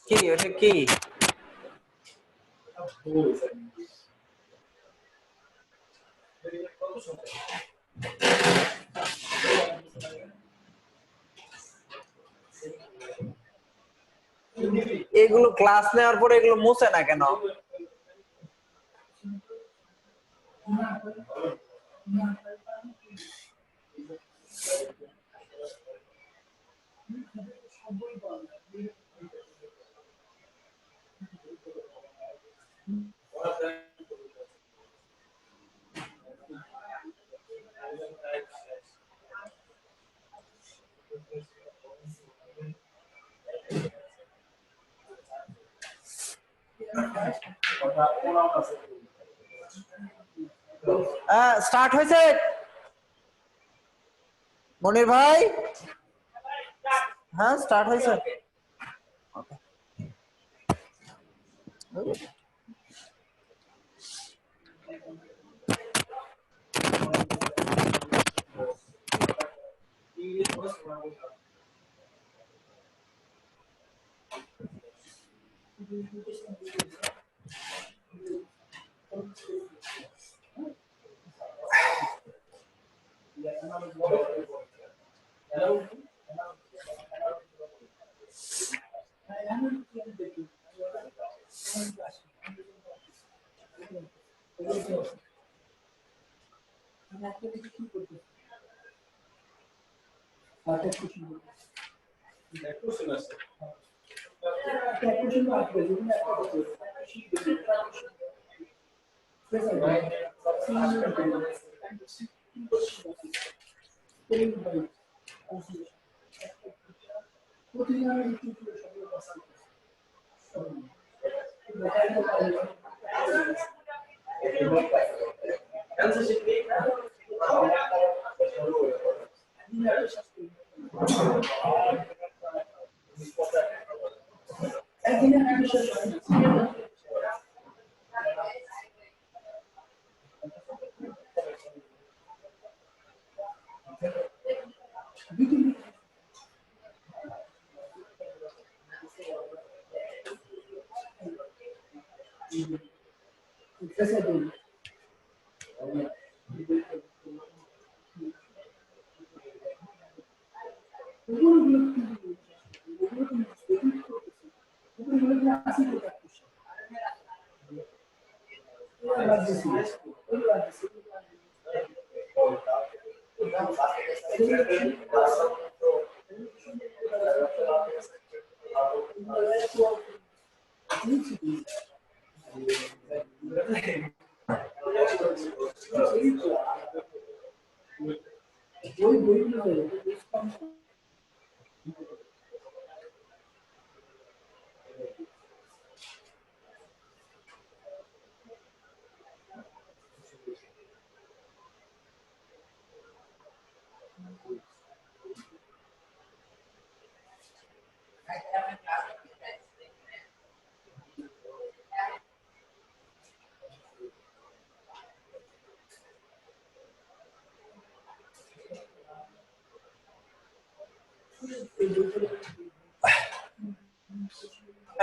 কি ওটা কি? এগুলো ক্লাস নেওয়ার পরে এগুলো মুছে না কেন? স্টার্ট হয়েছে মনির ভাই? হ্যাঁ স্টার্ট হয়েছে।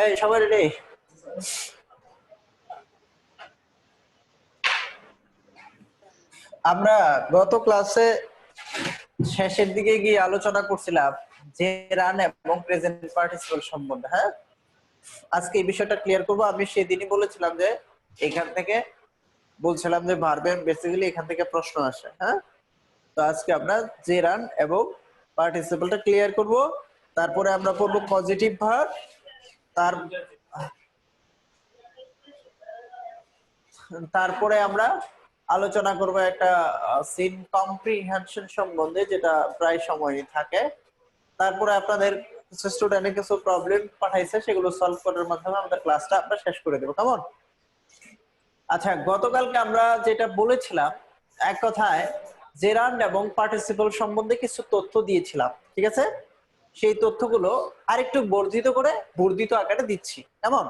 এই সবাই রেডি? আমরা গত ক্লাসে শেষের দিকে গিয়ে আলোচনা করছিলাম যে রান এবং প্রেজেন্ট পার্টিসিপল সম্বন্ধে। হ্যাঁ, আজকে এই বিষয়টা ক্লিয়ার করব। আমি সেদিনই বলেছিলাম যে এখান থেকে বলছিলাম যে ভার্বের বেসিক্যালি এখান থেকে প্রশ্ন আসে। হ্যাঁ, তো আজকে আমরা যে রান এবং পার্টিসিপলটা ক্লিয়ার করব। তারপরে আমরা পড়ব পজিটিভ ভার্ব, তারপরে আমরা আলোচনা করব একটা সিন কম্প্রিহেনশন সম্বন্ধে, যেটা প্রায় সময়ই থাকে। তারপরে আপনাদের স্টুডেন্টের কিছু প্রবলেম পাঠাইছে, সেগুলো সলভ করার মাধ্যমে আমাদের ক্লাসটা আমরা শেষ করে দেবো। কেমন? আচ্ছা, গতকালকে আমরা যেটা বলেছিলাম, এক কথায় জেরান্ড এবং পার্টিসিপল সম্বন্ধে কিছু তথ্য দিয়েছিলাম, ঠিক আছে? সেই তথ্যগুলো আরেকটু বর্ধিত আকারে দিচ্ছি। কেমন?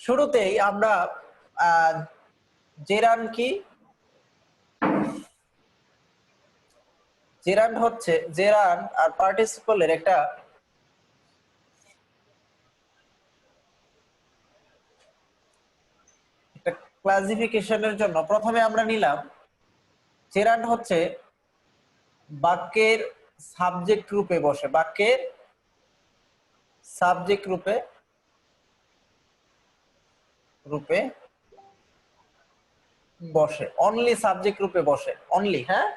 শুরুতেই আমরা জেরান্ড কি, জেরান্ড হচ্ছে জেরান্ড আর পার্টিসিপলের একটা ক্লাসিফিকেশনের জন্য প্রথমে আমরা নিলাম জেরান্ড হচ্ছে বাক্যের সাবজেক্ট রূপে বসে, বাক্যের সাবজেক্ট রূপে রূপে বসে, অনলি সাবজেক্ট রূপে বসে, অনলি। হ্যাঁ,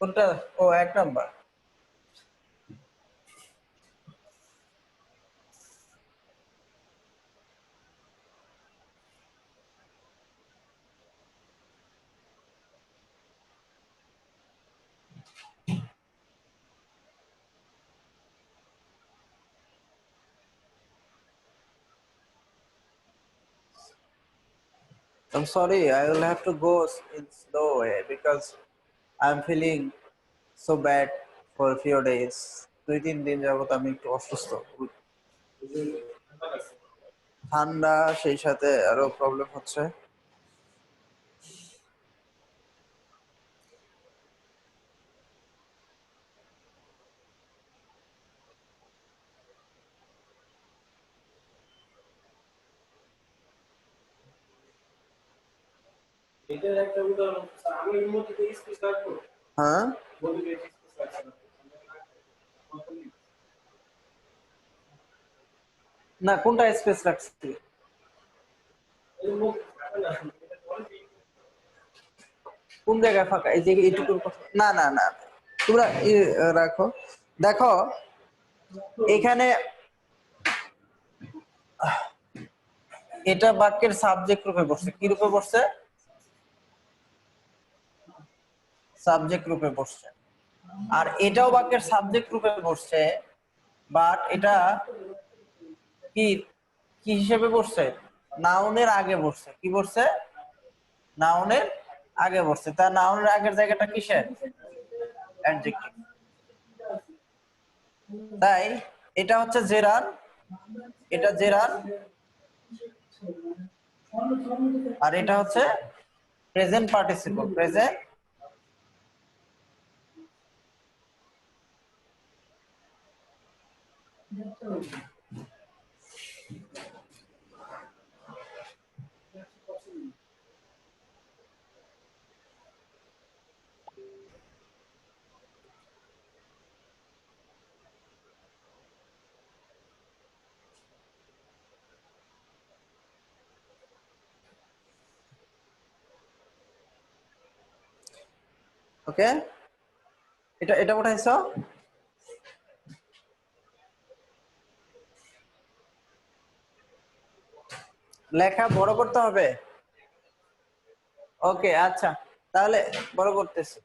কোনটা? ও, 1 number. I'm sorry, I will have to go in slow way because I'm feeling so bad for a few days. 2-3 দিন যাবত আমি একটু অসুস্থ, ঠান্ডা, সেই সাথে আরো প্রবলেম হচ্ছে। হ্যাঁ, না, কোনটা স্পেস রাখছি? কোন জায়গায় ফাঁকা? এই যে এইটুকুর কথা? না না না, তোমরা রাখো। দেখো এখানে এটা বাক্যের সাবজেক্ট রূপে বসছে। কি রূপে বসছে? সাবজেক্ট রূপে বসছে। আর এটাও বাক্যের সাবজেক্ট রূপে বসছে, বাট এটা কি কি হিসেবে বসছে? নাউনের আগে বসছে। কি বসছে? নাউনের আগে বসছে। তার নাউনের আগের জায়গাটা কিসের? অ্যাডজেক্টিভ। তাই এটা হচ্ছে জেরার, এটা জেরার, আর এটা হচ্ছে প্রেজেন্ট পার্টিসিপল, প্রেজেন্ট ওকে। এটা এটা উঠাইছো? লেখা বড় করতে হবে? ওকে, আচ্ছা, তাহলে বড় করতেছি।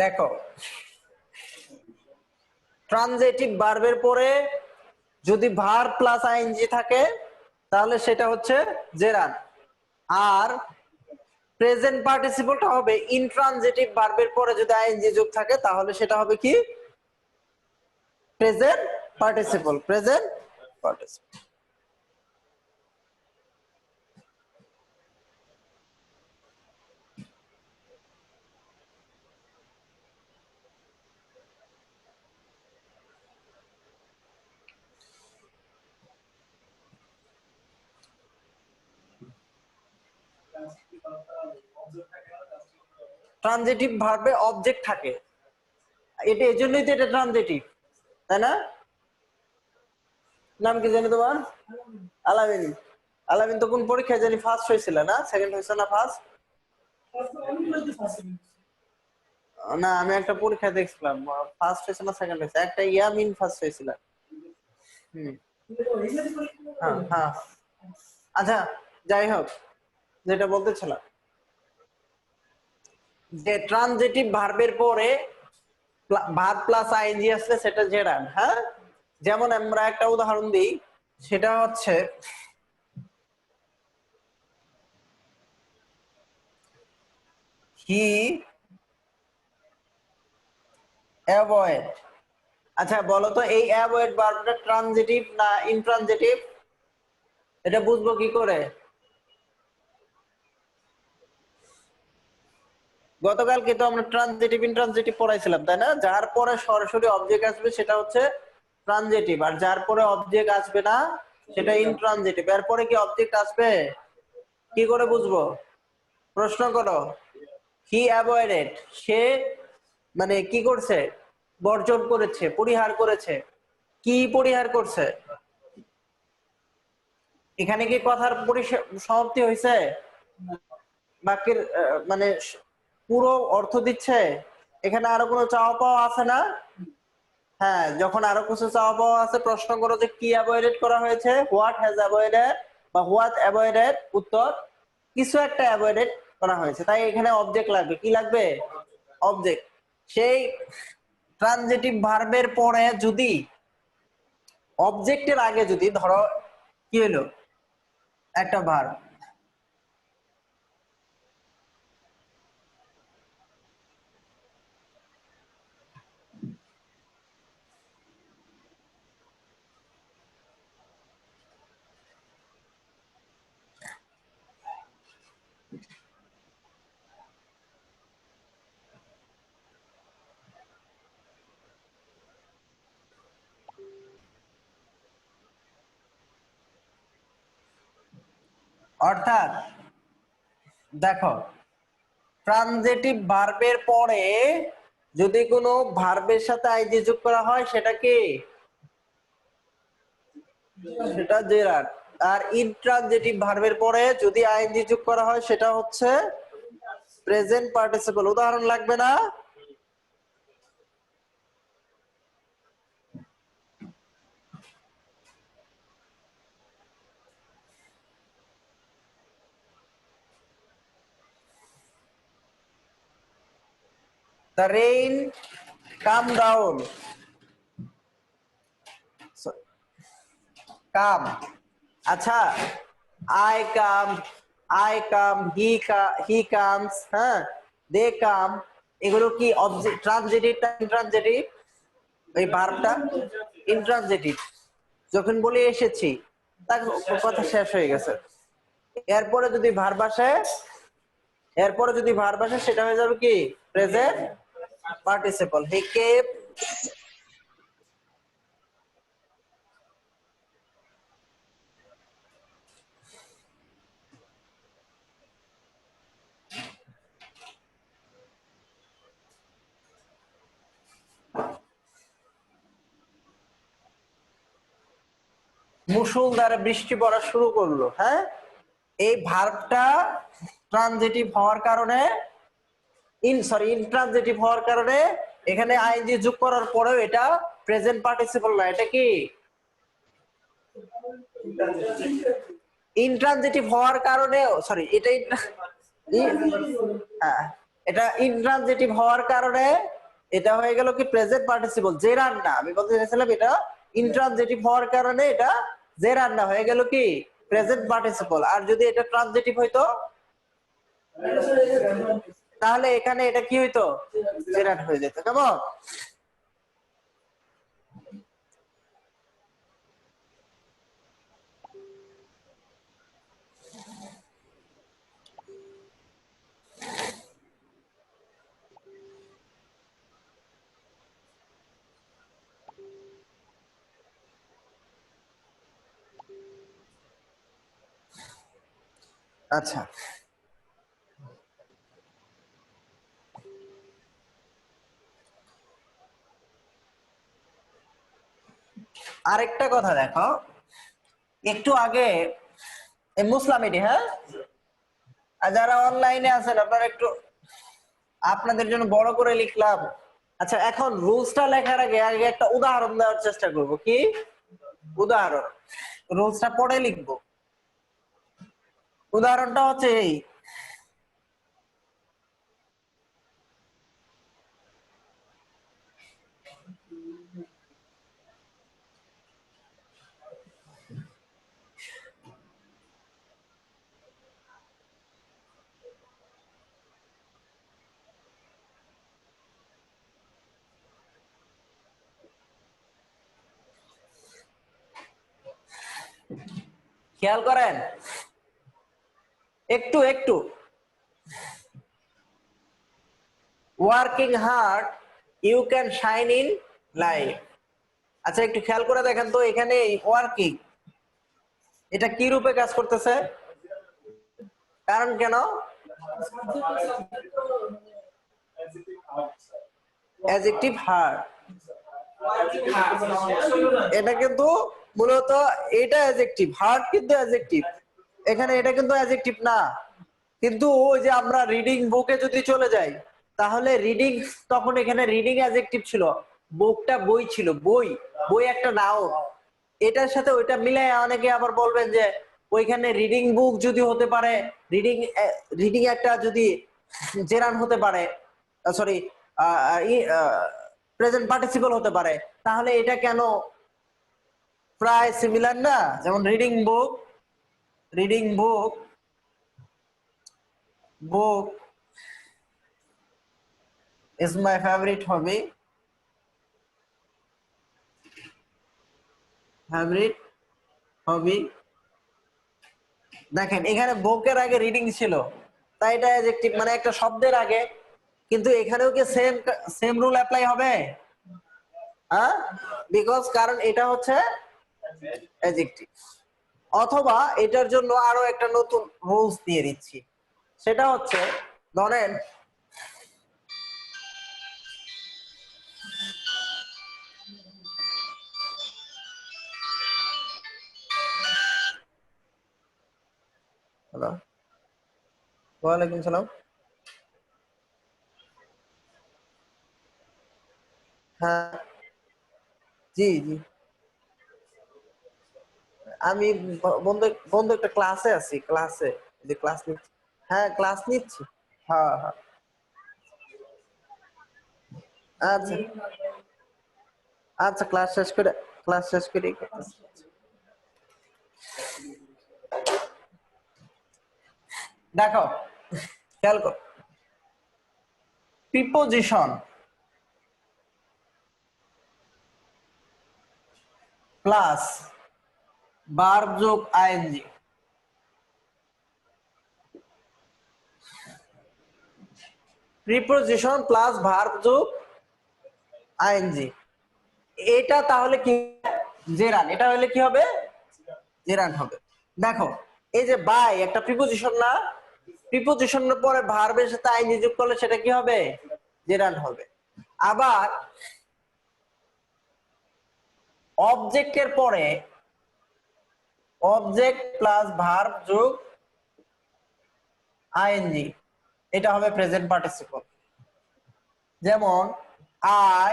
দেখো ট্রানজিটিভ ভার্বের পরে যদি ভার্ব প্লাস আইএনজি থাকে তাহলে সেটা হচ্ছে জেরান, আর প্রেজেন্ট পার্টিসিপলটা হবে ইনট্রানজিটিভ ভার্বের পরে যদি আইএনজি যোগ থাকে তাহলে সেটা হবে কি present participle. Present participle. Transitive ভার্বে অবজেক্ট থাকে, এটা এজন্যই তো এটা ট্রানজিটিভ, তাই না? নাম কি জানি তোমার? আলামিন। আলামিন তো কোন পরীক্ষায় জানি ফার্স্ট হয়েছিল না, সেকেন্ড হয়েছিল না ফার্স্ট? না আমি একটা পরীক্ষা দেখছিলাম ফার্স্ট হয়েছে না সেকেন্ড হয়েছে, একটা ইয়ামিন ফার্স্ট হয়েছিল। হুম, হ্যাঁ হ্যাঁ। আচ্ছা যাই হোক, যেটা বলতেছিলাম যে ট্রানজিটিভ ভার্বের পরে ভার্ব প্লাস আইএনজি আসলে সেটা জেরান। হ্যাঁ, যেমন আমরা একটা উদাহরণ দিই, সেটা হচ্ছে হি অ্যাভয়েড। আচ্ছা বলো তো এই অ্যাভয়েড ভার্বটা ট্রানজিটিভ না ইনট্রানজিটিভ? এটা বুঝবো কি করে? গতকালকে তো আমরা ট্রানজিটিভ ইনট্রানজিটিভ পড়াইছিলাম, তাই না? যার পরে সরাসরি অবজেক্ট আসবে সেটা হচ্ছে ট্রানজিটিভ, আর যার পরে অবজেক্ট আসবে না সেটা ইনট্রানজিটিভ। এরপরে কি অবজেক্ট আসবে? কি করে বুঝবো? প্রশ্ন করো। হি অ্যাভয়েডেড, সে মানে কি করছে? বর্জন করেছে, পরিহার করেছে। কি পরিহার করছে? এখানে কি কথার সমাপ্তি হয়েছে? বাক্যের মানে পুরো অর্থ দিচ্ছে? এখানে আরো কোনো চাওয়া পাওয়া আছে না? হ্যাঁ, যখন আরো কিছু চাওয়া পাওয়া আছে প্রশ্ন করো যে কি অ্যাভয়েডেড করা হয়েছে, হোয়াট হ্যাজ অ্যাভয়েডেড বা হোয়াট অ্যাভয়েডেড, উত্তর কিছু একটা অ্যাভয়েডেড করা হয়েছে, তাই এখানে অবজেক্ট লাগবে। কি লাগবে? অবজেক্ট। সেই ট্রানজিটিভ ভার্বের পরে যদি অবজেক্টের আগে যদি ধরো কি হলো একটা ভার্ব, অর্থাৎ দেখো ট্রানজিটিভ ভার্বের পরে যদি কোনো ভার্বের সাথে আইজি যোগ করা হয় সেটা কি? সেটা জেরার। আর ইনট্রানজিটিভ ভার্বের পরে যদি আইএনজি যোগ করা হয় সেটা হচ্ছে প্রেজেন্ট পার্টিসিপল। উদাহরণ লাগবে না? The rain come down. Come. আচ্ছা, I come, I come, he comes, হ্যাঁ, they come, এগুলো কি অবজেক্ট ট্রানজিটিভ না ইনট্রানজিটিভ? এই ভার্বটা ইনট্রানজিটিভ। যখন বলি এসেছি তার কথা শেষ হয়ে গেছে। এরপরে যদি ভার্ব আসে, সেটা হয়ে যাবে কি প্রেজেন্ট পার্টিসিপল। হি কেপ, মুষলধারে বৃষ্টি পড়া শুরু করলো। হ্যাঁ, এই ভার্বটা ট্রানজিটিভ হওয়ার কারণে ইনট্রানজিটিভ হওয়ার কারণে এখানে আইএনজি যোগ করার পরেও এটা প্রেজেন্ট পার্টিসিপল না, এটা কি ইনট্রানজিটিভ হওয়ার কারণে, সরি এটা হ্যাঁ এটা ইনট্রানজিটিভ হওয়ার কারণে এটা হয়ে গেল কি প্রেজেন্ট পার্টিসিপল, জেরার না। আমি বলতে চাইছিলাম এটা ইনট্রানজিটিভ হওয়ার কারণে এটা জেরার না, হয়ে গেল কি প্রেজেন্ট পার্টিসিপল। আর যদি এটা ট্রানজিটিভ হইতো তাহলে এখানে এটা কি হইতো, জেরার হয়ে যেত। কেমন? আচ্ছা, আরেকটা কথা দেখো, একটু আগে মুসলামিটি, হ্যাঁ, আর যারা অনলাইনে আছেন আপনারা একটু, আপনাদের জন্য বড় করে লিখলাম। আচ্ছা, এখন রুলসটা লেখার আগে আগে একটা উদাহরণ দেওয়ার চেষ্টা করব। কি উদাহরণ? রুলসটা পরে লিখবো। উদাহরণটা হচ্ছে এই, খেয়াল করেন একটু একটু, working hard you can shine in life. আচ্ছা, একটু খেয়াল করে দেখেন তো, এখানে ওয়ার্কিং এটা কি রূপে কাজ করতেছে? কারণ কেন? Adjective hard. এটা কিন্তু মূলত এটা অ্যাডজেক্টিভ, হার্ড কিন্তু অ্যাডজেক্টিভ। এখানে এটা কিন্তু অ্যাডজেক্টিভ না। কিন্তু ওই যে আমরা রিডিং বুকে যদি চলে যাই, তাহলে রিডিং, তখন এখানে রিডিং অ্যাডজেক্টিভ ছিল, বুকটা বই ছিল, বই, বই একটা নাউন। এটার সাথে ওইটা মিলাই অনেকে আবার বলবেন যে ওইখানে রিডিং বুক যদি হতে পারে, রিডিং রিডিং একটা যদি জেরান হতে পারে, সরি প্রেজেন্ট পার্টিসিপল হতে পারে, তাহলে এটা কেন প্রায় সিমিলার না? যেমন reading book, reading book, book is my favorite hobby, favorite hobby। দেখেন এখানে বুকের আগে রিডিং ছিল, তাই এটা অ্যাডজেক্টিভ, মানে একটা শব্দের আগে। কিন্তু এখানেও কি সেম সেম রুল অ্যাপ্লাই হবে? হ্যাঁ, বিকজ কারণ এটা হচ্ছে অ্যাডজেক্টিভ। অথবা এটার জন্য আরো একটা নতুন রুলস দিয়ে দিচ্ছি, সেটা হচ্ছে ধরেন হ্যালো, ওয়ালাইকুম সালাম। হ্যাঁ, জি জি, আমি বন্ধু বন্ধু একটা ক্লাসে আছি, ক্লাসে, যে ক্লাস নিচ্ছি। হ্যাঁ, ক্লাস নিচ্ছি। হ্যাঁ হ্যাঁ, আচ্ছা আচ্ছা, ক্লাস শেষ করে, ক্লাস শেষ করে দেখো, খেয়াল কর, প্রিপোজিশন প্লাস ভার্ব যোগ আইএনজি, প্রিপোজিশন প্লাস ভার্ব যোগ আইএনজি, এটা তাহলে কি জেরান, এটা হলে কি হবে, জেরান হবে। দেখো, এই যে বাই একটা প্রিপোজিশন না, প্রিপোজিশনের পরে ভার্বের সাথে আইএনজি যোগ করলে সেটা কি হবে, জেরান হবে। আবার অবজেক্টের পরে অবজেক্ট প্লাস ভার্ব যোগ আইএনজি, এটা হবে প্রেজেন্ট পার্টিসিপল। যেমন I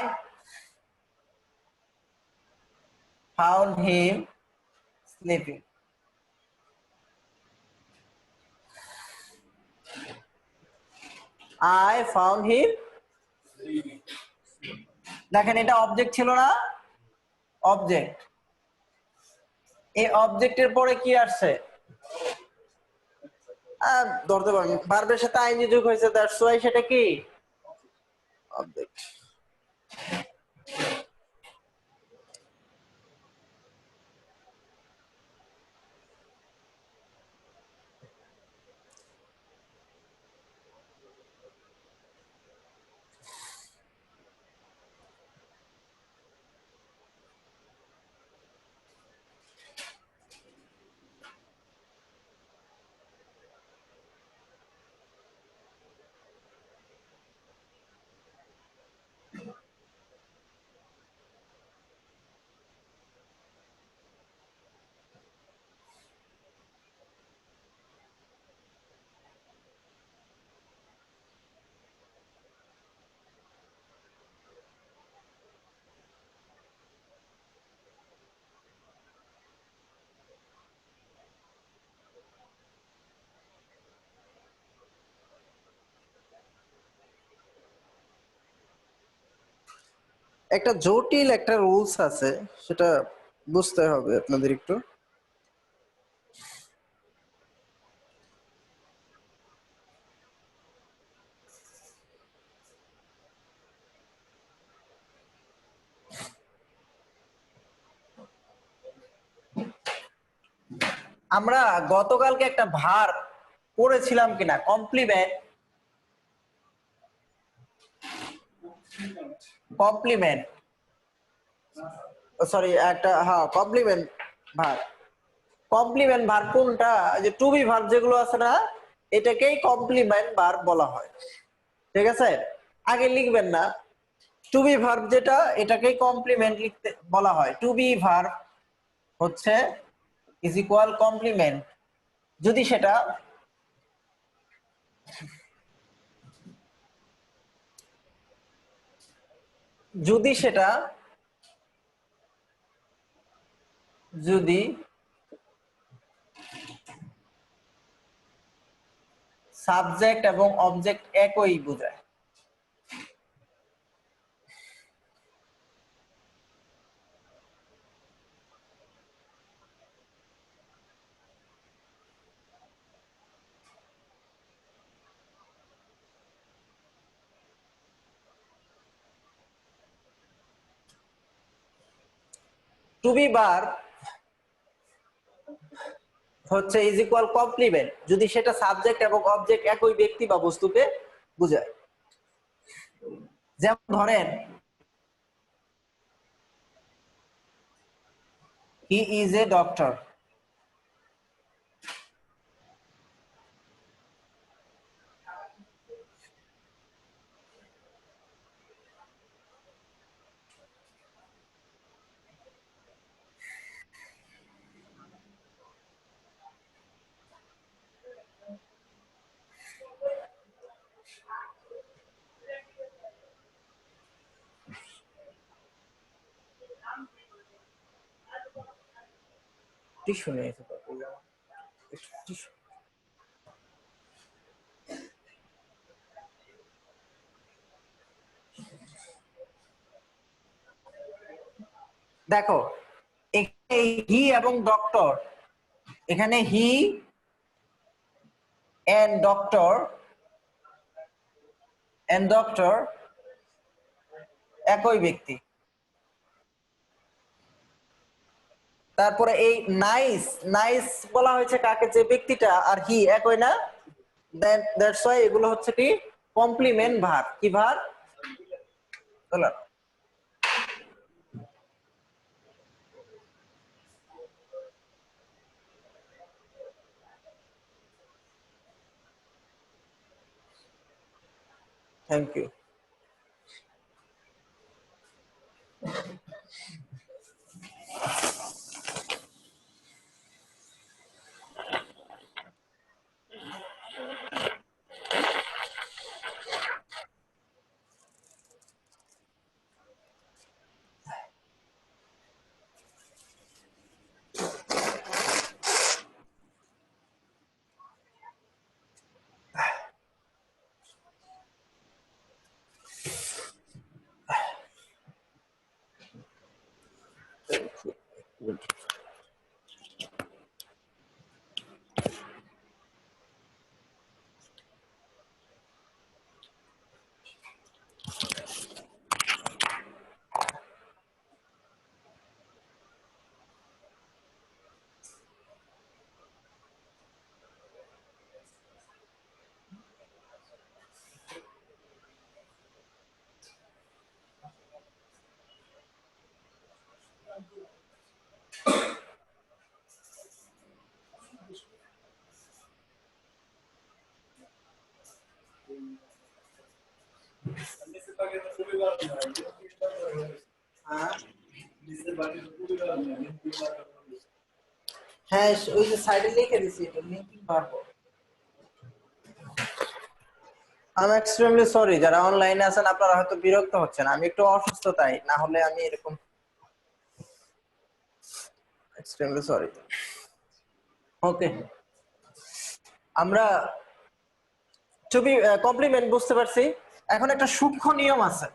found him sleeping. I found him. দেখেন এটা অবজেক্ট ছিল না, অবজেক্ট। এই অবজেক্টের পরে কি আসছে? ধরতে পারেন ভার্বের সাথে আইএনজি যোগ হয়েছে, দ্যাটস ওয়াই সেটা কি অবজেক্ট। একটা জটিল একটা রুলস আছে, সেটা বুঝতে হবে আপনাদের একটু। আমরা গতকালকে একটা ভার পড়েছিলাম কিনা, কমপ্লিমেন্ট, কমপ্লিমেন্ট, সরি একটা, হ্যাঁ কমপ্লিমেন্ট ভার। কমপ্লিমেন্ট ভার্ব কোনটা? যে টু বি ভার্ব যেগুলো আছে না, এটাকেই কমপ্লিমেন্ট ভার্ব বলা হয়। ঠিক আছে, আগে লিখবেন না। টু বি ভার্ব যেটা, এটাকেই কমপ্লিমেন্ট লিখতে বলা হয়। টু বি ভার্ব হচ্ছে ইজ ইকুয়াল কমপ্লিমেন্ট যদি সেটা যদি সেটা যদি সাবজেক্ট এবং অবজেক্ট একই বোঝায়। টু বি ভার্ব হচ্ছে ইজ ইকুয়াল কমপ্লিমেন্ট যদি সেটা সাবজেক্ট এবং অবজেক্ট একই ব্যক্তি বা বস্তুকে বোঝায়। যেমন ধরেন, he is a doctor. Tissue নিয়ে এসে দাও, টিস্যু। দেখো এখানে হি এবং ডক্টর, এখানে হি এন্ড ডক্টর একই ব্যক্তি। তারপরে এই নাইস, নাইস বলা হয়েছে কাকে? যে ব্যক্তিটা, আর হি একই না, দ্যাটস ওয়াই এগুলো হচ্ছে কি কমপ্লিমেন্ট ভার্ব। কি ভার্ব? চলো, থ্যাংক ইউ। হ্যাঁ ওই যে সাইডে লিখে দিছি এটা লিংকিং ভার্ব। আমি এক্সট্রিমলি সরি যারা অনলাইনে আছেন আপনারা হয়তো বিরক্ত হচ্ছেন, আমি একটু অসুস্থ তাই, না হলে আমি এরকম এক্সট্রিমলি সরি। ওকে, আমরা টু বি কমপ্লিমেন্ট বুঝতে পারছি। এখন একটা সূক্ষ্ম নিয়ম আছে।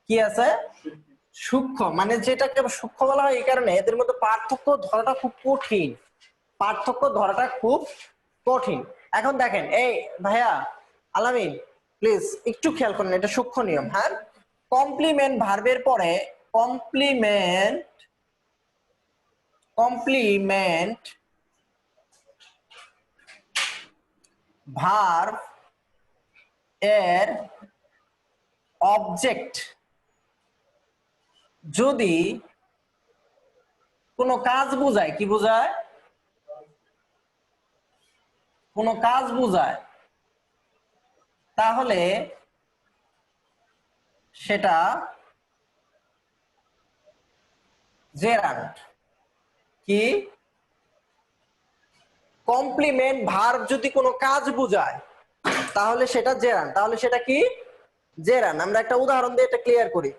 কি আছে? সূক্ষ্ম, মানে যেটাকে সূক্ষ্ম বলা হয় এই কারণে এদের মধ্যে পার্থক্য ধরাটা খুব কঠিন। পার্থক্য ধরাটা খুব কঠিন। এখন দেখেন এই ভাইয়া আলামিন প্লিজ একটু খেয়াল করেন, এটা সূক্ষ্ম নিয়ম। হ্যাঁ, কমপ্লিমেন্ট ভার্বের পরে কমপ্লিমেন্ট কমপ্লিমেন্ট ভার্ব এর অবজেক্ট যদি কোনো কাজ বোঝায়, কি বোঝায়? কোনো কাজ বোঝায়, তাহলে সেটা জেরান্ড। কি? কমপ্লিমেন্ট ভার্ব যদি কোনো কাজ বোঝায় তাহলে সেটা জেরান্ড। তাহলে সেটা কি? জেরান্ড। আমরা একটা উদাহরণ দিয়ে এটা ক্লিয়ার করি।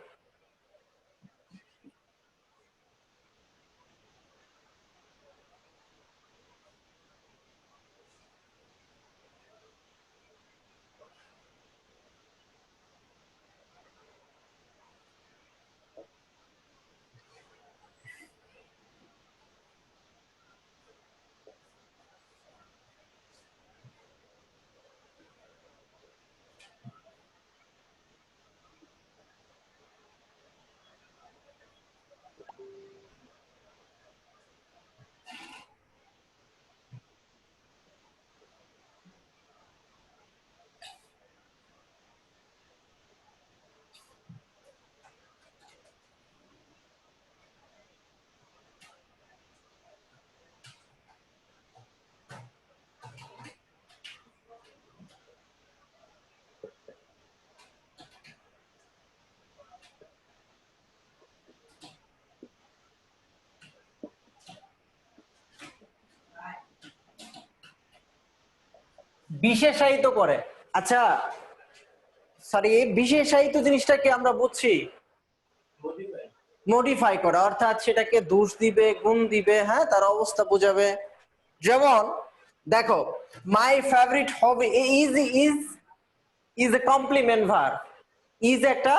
বিশেষায়িত করে। আচ্ছা সরি, বিশেষায়িত জিনিসটাকে আমরা বুঝছি মডিফাই করা, অর্থাৎ সেটাকে দোষ দিবে, গুণ দিবে, হ্যাঁ, তার অবস্থা বোঝাবে। যেমন দেখো, my favourite hobby is is is a complement verb. Is একটা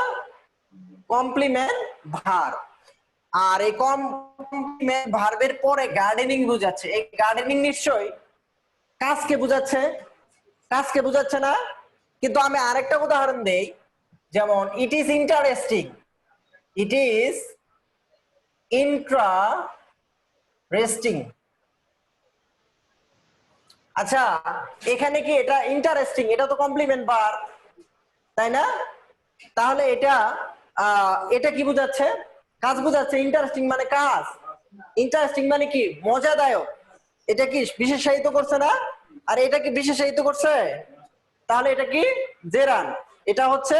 কমপ্লিমেন্ট ভার্ব। আর এই কমপ্লিমেন্ট ভার্বের পরে গার্ডেনিং বোঝাচ্ছে। এই গার্ডেনিং নিশ্চয়ই কাজকে বোঝাচ্ছে। কাজকে বোঝাচ্ছে না? কিন্তু আমি আরেকটা উদাহরণ দেই, যেমন it is interesting. It is interesting. আচ্ছা, এখানে কি এটা ইন্টারেস্টিং, এটা তো কমপ্লিমেন্ট ভার্ব, তাই না? তাহলে এটা এটা কি বোঝাচ্ছে? কাজ বোঝাচ্ছে। ইন্টারেস্টিং মানে কাজ, ইন্টারেস্টিং মানে কি? মজাদায়ক। এটা কি বিশেষায়িত করছে না? আর এটা কি বিশেষায়িত করছে? তাহলে এটা কি? জেরান। এটা হচ্ছে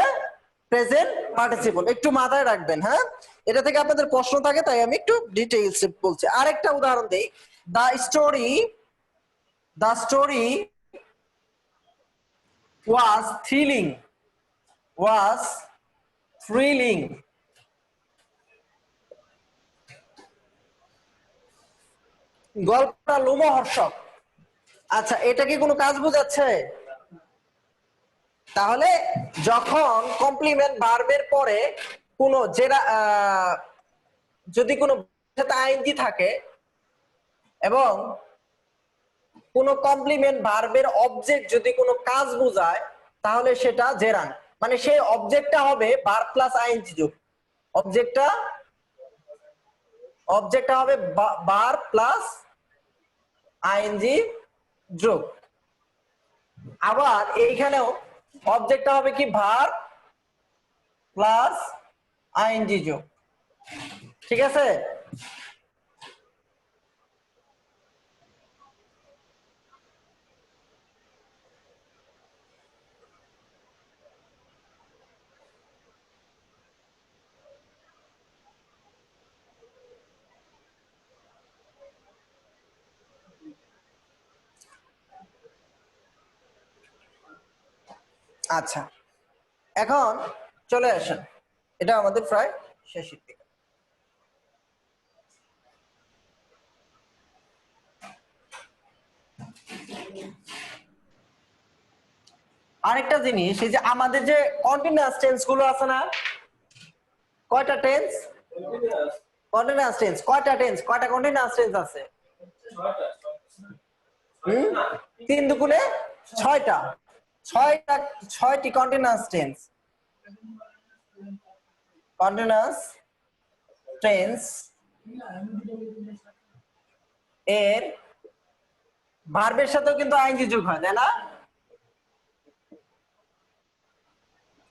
প্রেজেন্ট পার্টিসিপল। একটু মাথায় রাখবেন। হ্যাঁ, এটা থেকে আপনাদের প্রশ্ন থাকে তাই আমি একটু ডিটেইলস বলছি। আরেকটা উদাহরণ দেই। The story was thrilling. Was thrilling. গল্পটা লোমহর্ষক। আচ্ছা, এটা কি কোনো কাজ বোঝাচ্ছে? তাহলে যখন কমপ্লিমেন্ট ভার্বের পরে কোনো যেটা যদি কোনো আইএনজি থাকে এবং কোনো কমপ্লিমেন্ট ভার্বের অবজেক্ট যদি কোনো কাজ বোঝায় তাহলে সেটা জেরান। মানে সেই অবজেক্টটা হবে ভার্ব প্লাস আইএনজি যোগ। অবজেক্টটা হবে ভার্ব প্লাস আইএনজি যোগ। আবার এইখানেও অবজেক্টটা হবে কি? ভার্ব প্লাস আইএনজি যোগ। ঠিক আছে? আচ্ছা, এখন চলে আসেন, এটা আমাদের প্রায় শেষের দিকে। আরেকটা জিনিস, এই যে আমাদের যে কন্টিনিউয়াস টেন্স গুলো আছে না, কয়টা টেন্স? কন্টিনিউয়াস টেন্স কয়টা টেন্স, কয়টা কন্টিনিউয়াস টেন্স আছে? 3 দুগুণে 6টা, 6টি কন্টিনিউয়াস টেন্স। কন্টিনিউয়াস টেন্স এর ভার্বের সাথেও কিন্তু আইএনজি যোগ হয়, তাই না?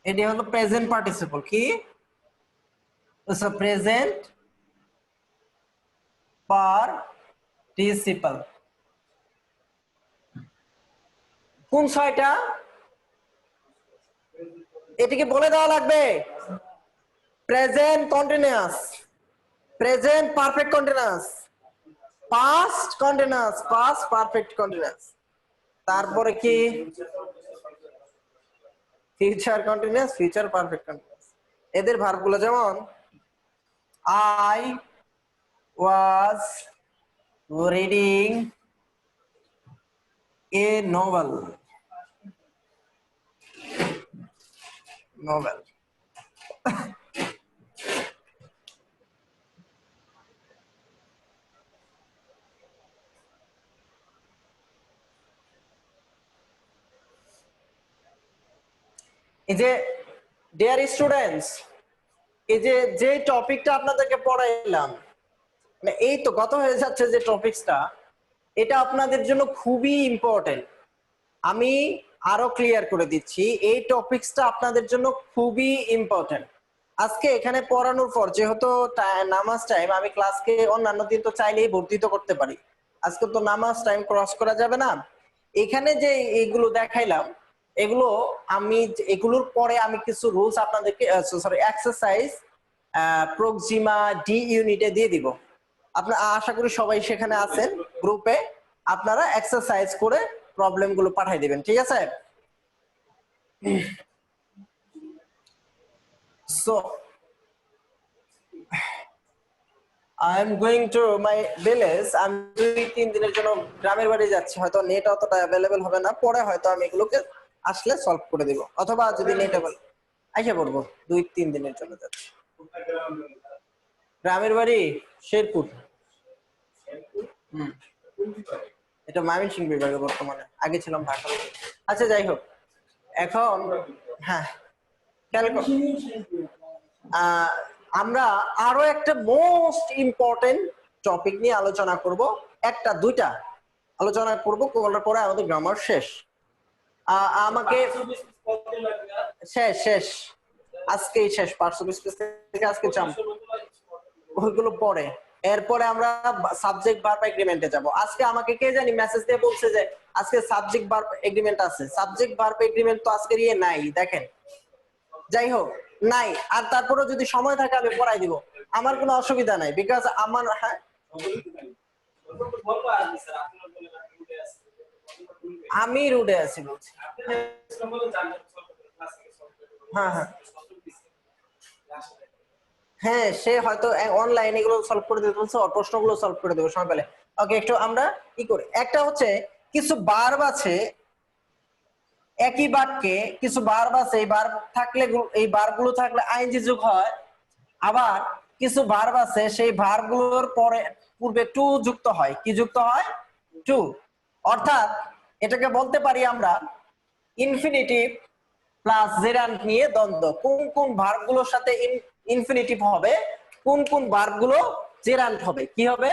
এটি হলো প্রেজেন্ট পার্টিসিপল। কি? Present participle. কোন 6টা? এটিকে বলে দেওয়া লাগবে। Present continuous, present perfect continuous, past continuous, past perfect continuous, তারপরে কি future continuous, future perfect continuous. এদের ভার্বগুলো যেমন I was reading a novel, novel. এই যে ডিয়ার স্টুডেন্টস, এই যে টপিকটা আপনাদেরকে পড়াইলাম, মানে এই তো গত হয়ে যাচ্ছে যে টপিকসটা, এটা আপনাদের জন্য খুবই ইম্পর্টেন্ট। আমি আরো ক্লিয়ার করে দিচ্ছি, এই টপিকসটা আপনাদের জন্য খুবই ইম্পর্টেন্ট। আজকে এখানে পড়ানোর পর যেহেতু নামাজ টাইম, আমি ক্লাসকে অন্যান্য দিন তো চাইলেই বর্ধিত করতে পারি, আজকে তো নামাজ টাইম ক্রস করা যাবে না। এখানে যে এগুলো দেখাইলাম, এগুলো আমি এগুলোর পরে আমি কিছু রুলস আপনাদেরকে, সরি এক্সারসাইজ প্রক্সিমা ডি ইউনিটে দিয়ে দিব। আপনারা আশা করি সবাই সেখানে আছেন গ্রুপে, আপনারা এক্সারসাইজ করে প্রবলেম গুলো পাঠিয়ে দিবেন, ঠিক আছে? So I am going to my village. আমি 2-3 দিনের জন্য গ্রামের বাড়ি যাচ্ছি, হয়তো নেট অতটা অ্যাভেলেবেল হবে না, পরে হয়তো আমি এগুলোকে আসলে সলভ করে দিব, অথবা যদি নেট অ্যাভেলেবল আইসা পড়বো। 2-3 দিনের জন্য যাচ্ছি। গ্রামের বাড়ি শেরপুর। এটা ময়মনসিংহ বিভাগে বর্তমানে, আগে ছিলাম ঢাকা। আচ্ছা যাই হোক, এখন হ্যাঁ আমরা আরো একটা মোস্ট ইম্পর্টেন্ট টপিক নিয়ে আলোচনা করব, একটা দুইটা আলোচনা করব, করার পরে আমাদের গ্রামার শেষ। আমাকে শেষ শেষ আজকেই শেষ, 520 থেকে আজকে চাম, ওইগুলো পরে। এরপরে আমরা সাবজেক্ট ভার্ব এগ্রিমেন্টে যাব। আজকে আমাকে কে জানি মেসেজ দিয়ে বলছে যে আজকে সাবজেক্ট ভার্ব এগ্রিমেন্ট আছে। সাবজেক্ট ভার্ব এগ্রিমেন্ট তো আজকে ইয়ে নাই, দেখেন। যাই হোক নাই, আর তারপরে যদি সময় থাকে আমি পড়াই দিব, আমার কোনো অসুবিধা নাই, বিকজ আমার হ্যাঁ আমি রুডে আছি বলছি। হ্যাঁ হ্যাঁ হ্যাঁ, সে হয়তো অনলাইন এগুলো সলভ করে দিতে বলছে, প্রশ্নগুলো সলভ করে দেবো সময় পেলে। ওকে, একটু আমরা কি করি, একটা হচ্ছে কিছু ভার্ব আছে একই বাক্যে, কিছু ভার্ব আছে এই ভার্ব থাকলে, এই ভার্বগুলো থাকলে আইএনজি যোগ হয়, আবার কিছু ভার্ব আছে সেই ভার্বগুলোর পরে পূর্বে টু যুক্ত হয়। কি যুক্ত হয়? টু। অর্থাৎ এটাকে বলতে পারি আমরা ইনফিনিটিভ প্লাস জেরান্ট নিয়ে দ্বন্দ্ব। কোন কোন ভার্বগুলোর সাথে ইনফিনিটিভ হবে, কোন কোন ভার্বগুলো জেরান্ট হবে, কি হবে?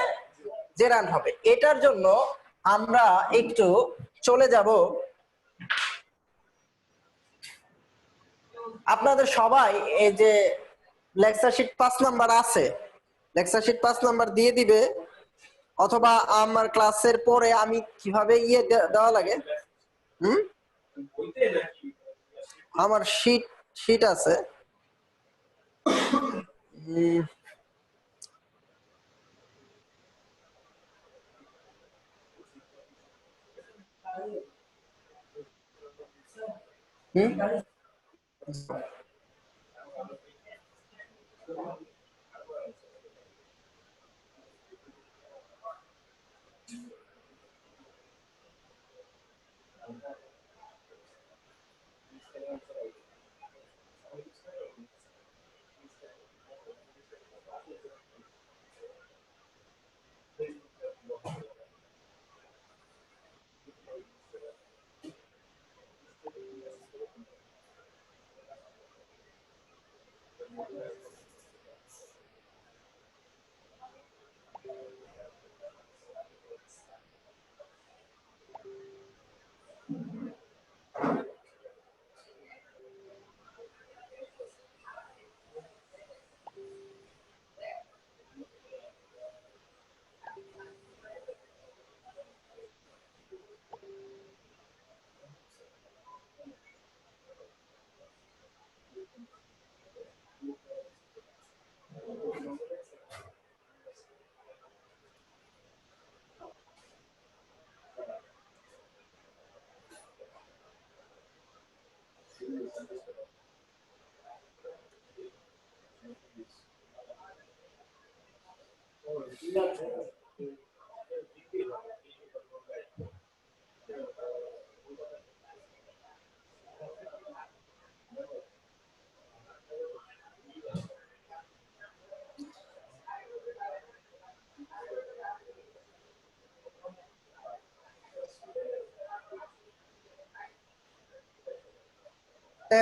জেরান্ট হবে। এটার জন্য আমরা একটু চলে যাব, আপনাদের সবাই এই যে লেকচার শিট 5 নাম্বার আছে, লেকচার শিট 5 নাম্বার দিয়ে দিবে, অথবা আমার ক্লাসের পরে আমি কিভাবে ইয়ে দেওয়া লাগে, আমার শিট শিট আছে।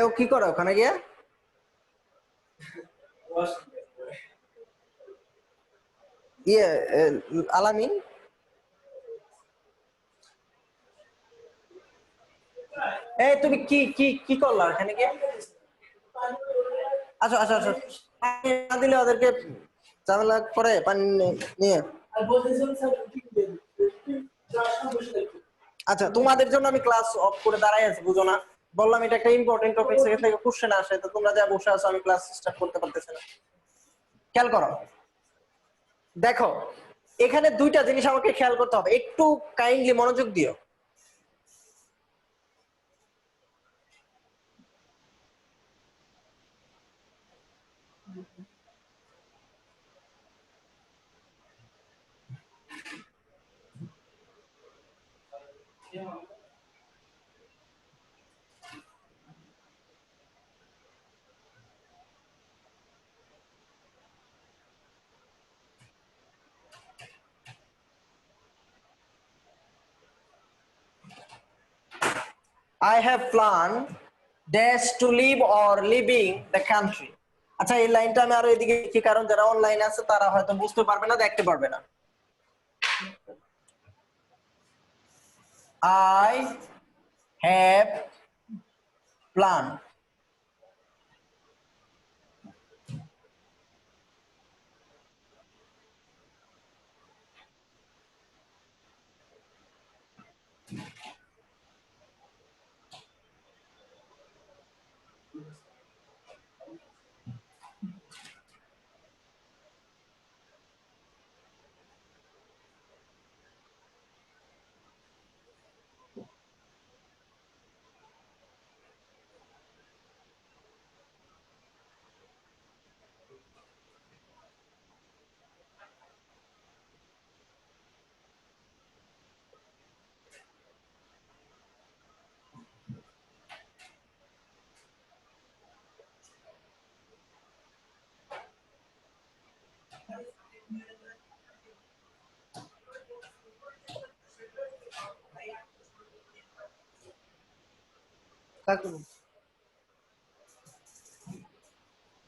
ও কি করে ওখানে গিয়া? ইয়ে আলামিন, এই তুমি কি কি কি করলা এখানে গিয়ে? আচ্ছা আচ্ছা আচ্ছা, পানি না দিলে ওদেরকে ঝামেলা করে পানি নিয়ে। আচ্ছা, তোমাদের জন্য আমি ক্লাস অফ করে দাঁড়াই আছি, বুঝো না? বললাম এটা একটা ইম্পর্টেন্ট টপিক, সেখান থেকে কোশ্চেন আসে, তো তোমরা যা বসে আছো, আমি ক্লাস স্টার্ট করতে পারতেছি না। খেয়াল করো, দেখো এখানে দুইটা জিনিস আমাকে খেয়াল করতে হবে, একটু কাইন্ডলি মনোযোগ দিও। I have planned dash to leave or leaving the country. আচ্ছা, এই লাইনটা আমি আরো এদিকে লিখি, কারণ যারা অনলাইনে আছে তারা হয়তো বুঝতে পারবে না, দেখতে পারবে না। I have planned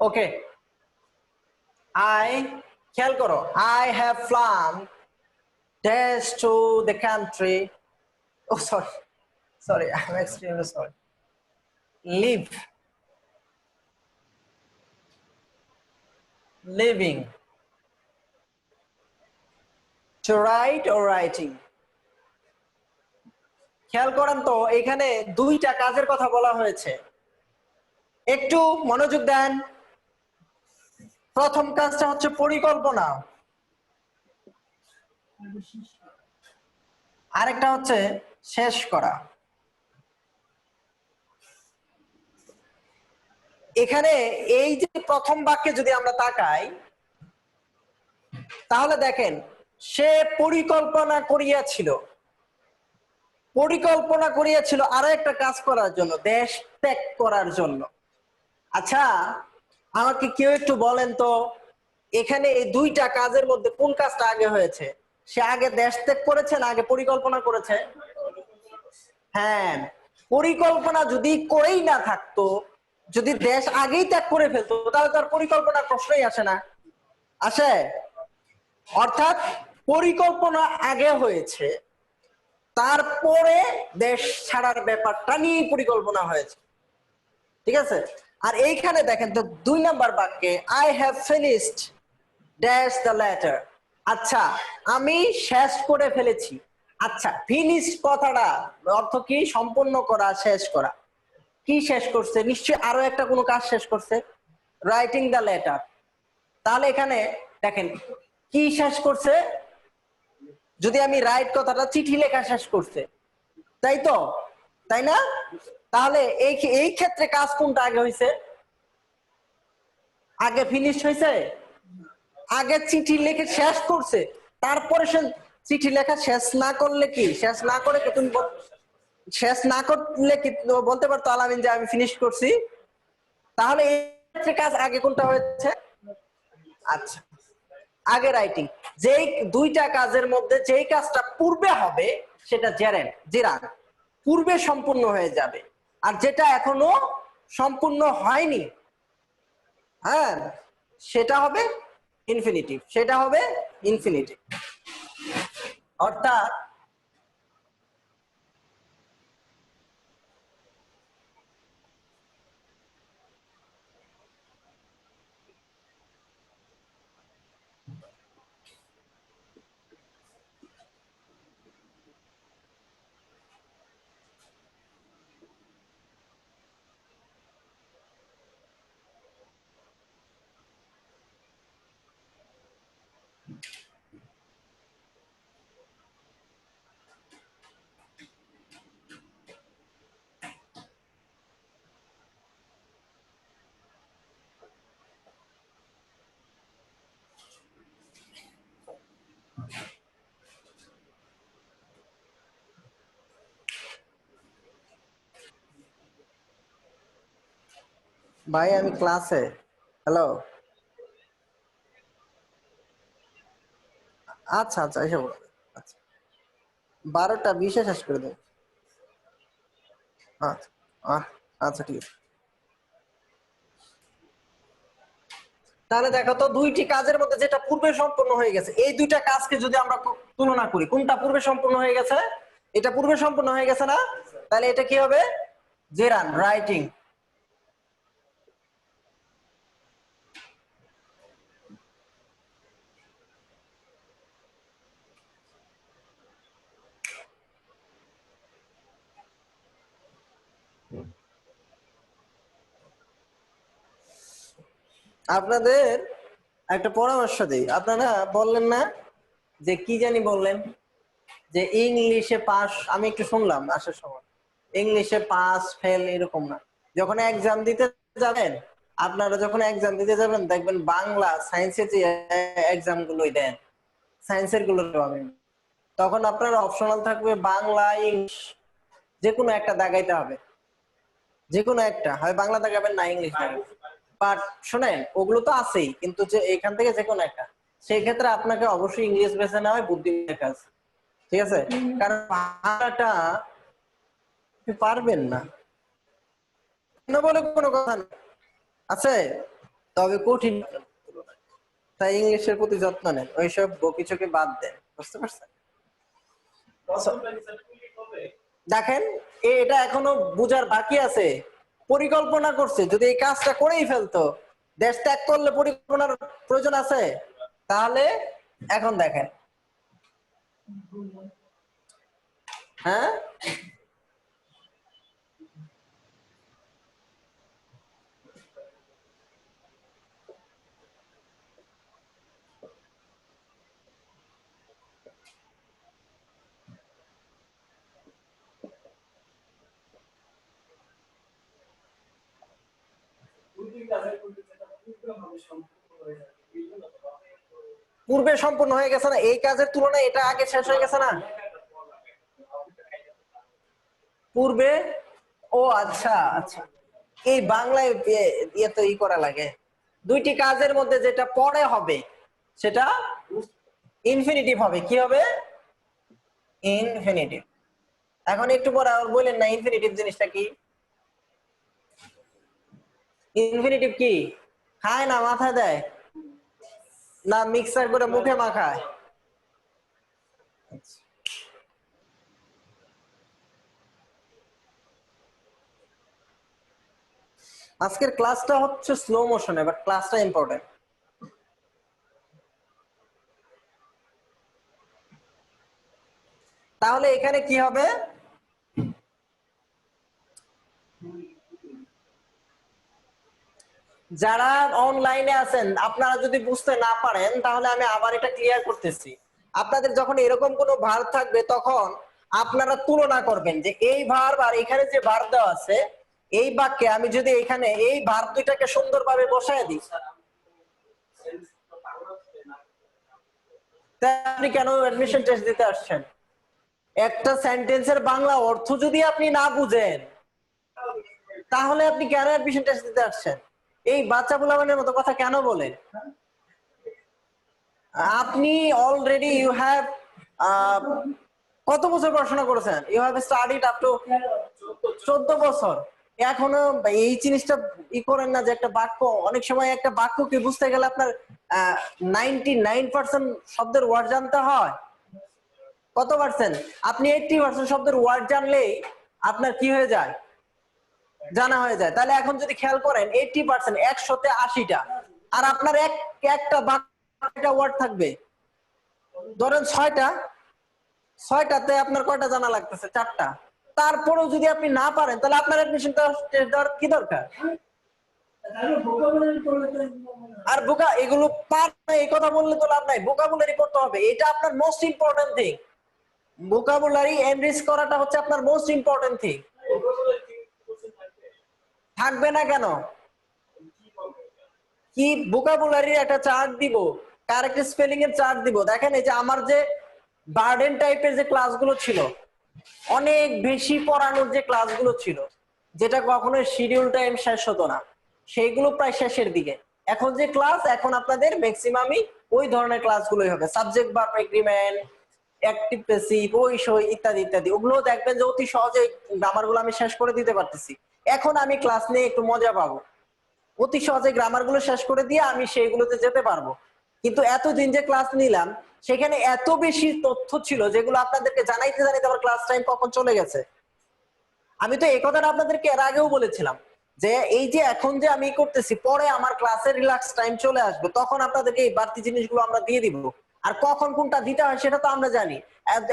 ওকে, খেয়াল করো, I have planned dash to the country. Oh, sorry, I'm extremely sorry. Live, living, to write or writing. খেয়াল করেন তো, এখানে দুইটা কাজের কথা বলা হয়েছে, একটু মনোযোগ দেন। প্রথম কাজটা হচ্ছে পরিকল্পনা, আরেকটা হচ্ছে শেষ করা। এখানে এই যে প্রথম বাক্যে যদি আমরা তাকাই তাহলে দেখেন সে পরিকল্পনা করিয়াছিল আরো একটা কাজ করার জন্য, দেশ ত্যাগ করার জন্য। আচ্ছা, আমাকে কেউ একটু বলেন তো, এখানে এই দুইটা কাজের মধ্যে কোন কাজটা আগে হয়েছে? সে আগে দেশ ত্যাগ করেছে না আগে পরিকল্পনা করেছে? হ্যাঁ, পরিকল্পনা যদি করেই না থাকতো, যদি দেশ আগেই ত্যাগ করে ফেলতো, তাহলে তার পরিকল্পনার প্রশ্নই আসে না। আসে? অর্থাৎ পরিকল্পনা আগে হয়েছে, তারপরে দেশ ছাড়ার ব্যাপারটা নিয়ে পরিকল্পনা হয়েছে। ঠিক আছে? আর এইখানে দেখেন তো 2 নাম্বার বাক্যে I have finished dash the letter. আচ্ছা, আমি শেষ করে ফেলেছি। আচ্ছা, ফিনিশড কথাটা অর্থ কি? সম্পূর্ণ করা, শেষ করা। কি শেষ করছে? নিশ্চয়ই আরো একটা কোনো কাজ শেষ করছে, রাইটিং দ্য লেটার। তাহলে এখানে দেখেন কি শেষ করছে? যদি আমি রাইট কথাটা, চিঠি লেখা শেষ করছে, তাই তো? তাই না? তাহলে এই ক্ষেত্রে কাজ কোনটা আগে হয়েছে? আগে ফিনিশ হয়েছে? আগে চিঠি লিখে শেষ করছে, তারপরে সে চিঠি লেখা শেষ না করলে কি, শেষ না করে কি তুমি শেষ না করলে কি বলতে পারতো আলামিন যে আমি ফিনিশ করছি? তাহলে এই ক্ষেত্রে কাজ আগে কোনটা হয়েছে? আচ্ছা, আগে রাইটিং। যেই দুইটা কাজের মধ্যে যেই কাজটা পূর্বে হবে সেটা জেরান, পূর্বে সম্পূর্ণ হয়ে যাবে। আর যেটা এখনো সম্পূর্ণ হয়নি, হ্যাঁ, সেটা হবে ইনফিনিটিভ। অর্থাৎ ভাই আমি ক্লাসে। হ্যালো। আচ্ছা আচ্ছা, এসব আচ্ছা, 12টা 20-এ শেষ করে দেবো। আচ্ছা আচ্ছা, ঠিক আছে। তাহলে দেখো তো, দুইটি কাজের মধ্যে যেটা পূর্বে সম্পন্ন হয়ে গেছে, এই দুইটা কাজকে যদি আমরা তুলনা করি, কোনটা পূর্বে সম্পন্ন হয়ে গেছে? এটা পূর্বে সম্পন্ন হয়ে গেছে না? তাহলে এটা কি হবে? Gerund, writing. আপনাদের একটা পরামর্শ দিই, আপনারা বললেন না যে কি জানি বললেন যে ইংলিশে পাস, আমি একটু শুনলাম আসার সময়, ইংলিশে পাস ফেল এরকম না। যখন এক্সাম দিতে যাবেন, আপনারা যখন এক্সাম দিতে যাবেন দেখবেন বাংলা সায়েন্সের যে এক্সাম গুলোই দেন, সায়েন্সের গুলো পাবেন, তখন আপনার অপশনাল থাকবে বাংলা ইংলিশ, যে কোনো একটা দাগাইতে হবে, যে কোনো একটা, হয় বাংলা দাগাবেন না ইংলিশ দাগাবেন। বাট শোনেন, ওগুলো তো আছেই, কিন্তু যে এখান থেকে যে কোনো একটা, সেই ক্ষেত্রে আপনাকে অবশ্যই ইংলিশ বেছে নেওয়া হয় বুদ্ধিমানের কাজ। ঠিক আছে? কারণ বাংলাটা আপনি পারবেন না, কেন বলে কোনো কথা নেই, আছে, তবে কঠিন। তাই ইংলিশের প্রতি যত্ন নেন, ওইসব বকিচকে বাদ দেন, বুঝতে পারছেন? দেখেন, এটা এখনো বুঝার বাকি আছে। পরিকল্পনা করছে, যদি এই কাজটা করেই ফেলতো, দেশ ত্যাগ করলে পরিকল্পনার প্রয়োজন আছে? তাহলে এখন দেখেন, হ্যাঁ, পূর্বে সম্পূর্ণ হয়ে গেছে না, এই কাজের তুলনায় এটা আগে শেষ হয়ে গেছে না পূর্বে। ও আচ্ছা আচ্ছা, এই বাংলায় তো ই করা লাগে, দুইটি কাজের মধ্যে যেটা পরে হবে সেটা ইনফিনিটিভ হবে। কি হবে? ইনফিনিটিভ। এখন একটু পরে আর বলেন না ইনফিনিটিভ জিনিসটা কি? ইনফিনিটিভ কি খায় না মাথায় দেয় না মিক্সার করে মুখে মাখায়? আজকের ক্লাসটা হচ্ছে স্লো মোশনে, বাট ক্লাসটা ইম্পর্টেন্ট। তাহলে এখানে কি হবে? যারা অনলাইনে আছেন আপনারা যদি বুঝতে না পারেন তাহলে আমি আবার এটা ক্লিয়ার করতেছি। আপনাদের যখন এরকম কোনো ভার্ব থাকবে তখন আপনারা তুলনা করবেন যে এই ভার্ব আর এখানে যে ভার্ব দেওয়া আছে এই বাক্যে আমি যদি এখানে এই ভার্ব দুইটাকে সুন্দরভাবে বসায় দিই, আপনি কেন অ্যাডমিশন টেস্ট দিতে আসছেন? একটা সেন্টেন্সের বাংলা অর্থ যদি আপনি না বুঝেন তাহলে আপনি কেন অ্যাডমিশন টেস্ট দিতে আসছেন? এই বাচ্চা বুলাবানের মতো কথা কেন বলেন? আপনি অলরেডি ইউ হ্যাভ কত বছর পড়াশোনা করেছেন? You have studied up to 14 বছর। এখনো এই জিনিসটা ই করেন না যে একটা বাক্য, অনেক সময় একটা বাক্যকে বুঝতে গেলে আপনার 99% শব্দের ওয়ার্ড জানতে হয়। কত পার্সেন্ট? আপনি 80% শব্দের ওয়ার্ড জানলেই আপনার কি হয়ে যায়? জানা হয়ে যায়। তাহলে এখন যদি খেয়াল করেন 80%, 100তে 80টা, আর আপনার একটা বাক্যটা ওয়ার্ড থাকবে ধরেন 6টাতে আপনার কয়টা জানা লাগতেছে? 4টা। তারপরেও যদি আপনি না পারেন তাহলে আপনার অ্যাডমিশন টেস্ট দেওয়ার কি দরকার? আর এগুলো এই কথা বললে তো লাভ নাই, ভোকাবুলারি করতে হবে, এটা আপনার most important thing. Vocabulary enrich করাটা হচ্ছে আপনার মোস্ট ইম্পর্টেন্ট থিং। থাকবে না কেন? কি ভোকাবুলারি একটা চার্ট দিব, কারেক্ট স্পেলিং এর চার্ট দিব। দেখেন এই যে আমার যে বার্ডেন টাইপের যে ক্লাসগুলো ছিল, অনেক বেশি পড়ানোর যে ক্লাসগুলো ছিল, যেটা কখনো শিডিউল টাইম শেষ হতো না, সেইগুলো প্রায় শেষের দিকে। এখন যে ক্লাস, এখন আপনাদের ম্যাক্সিমামই ওই ধরনের ক্লাসগুলোই হবে, subject verb agreement, active passive, ওই সই ইত্যাদি ইত্যাদি। ওগুলো দেখবেন যে অতি সহজে গ্রামারগুলো আমি শেষ করে দিতে পারতেছি। এখন আমি ক্লাস নিয়ে একটু মজা পাবো, অতি সহজে গ্রামার গুলো শেষ করে দিয়ে আমি সেইগুলোতে যেতে পারবো। কিন্তু এতদিন যে ক্লাস নিলাম সেখানে এত বেশি তথ্য ছিল যেগুলো আপনাদেরকে জানাইতে জানাইতে আমার ক্লাস টাইম কখন চলে গেছে। আমি তো এই কথাটা আপনাদেরকে এর আগেও বলেছিলাম যে এই যে এখন যে আমি করতেছি, পরে আমার ক্লাসের রিল্যাক্স টাইম চলে আসবে, তখন আপনাদেরকে এই বাড়তি জিনিসগুলো আমরা দিয়ে দিব। আর কখন কোনটা দিতে হয় সেটা তো আমরা জানি।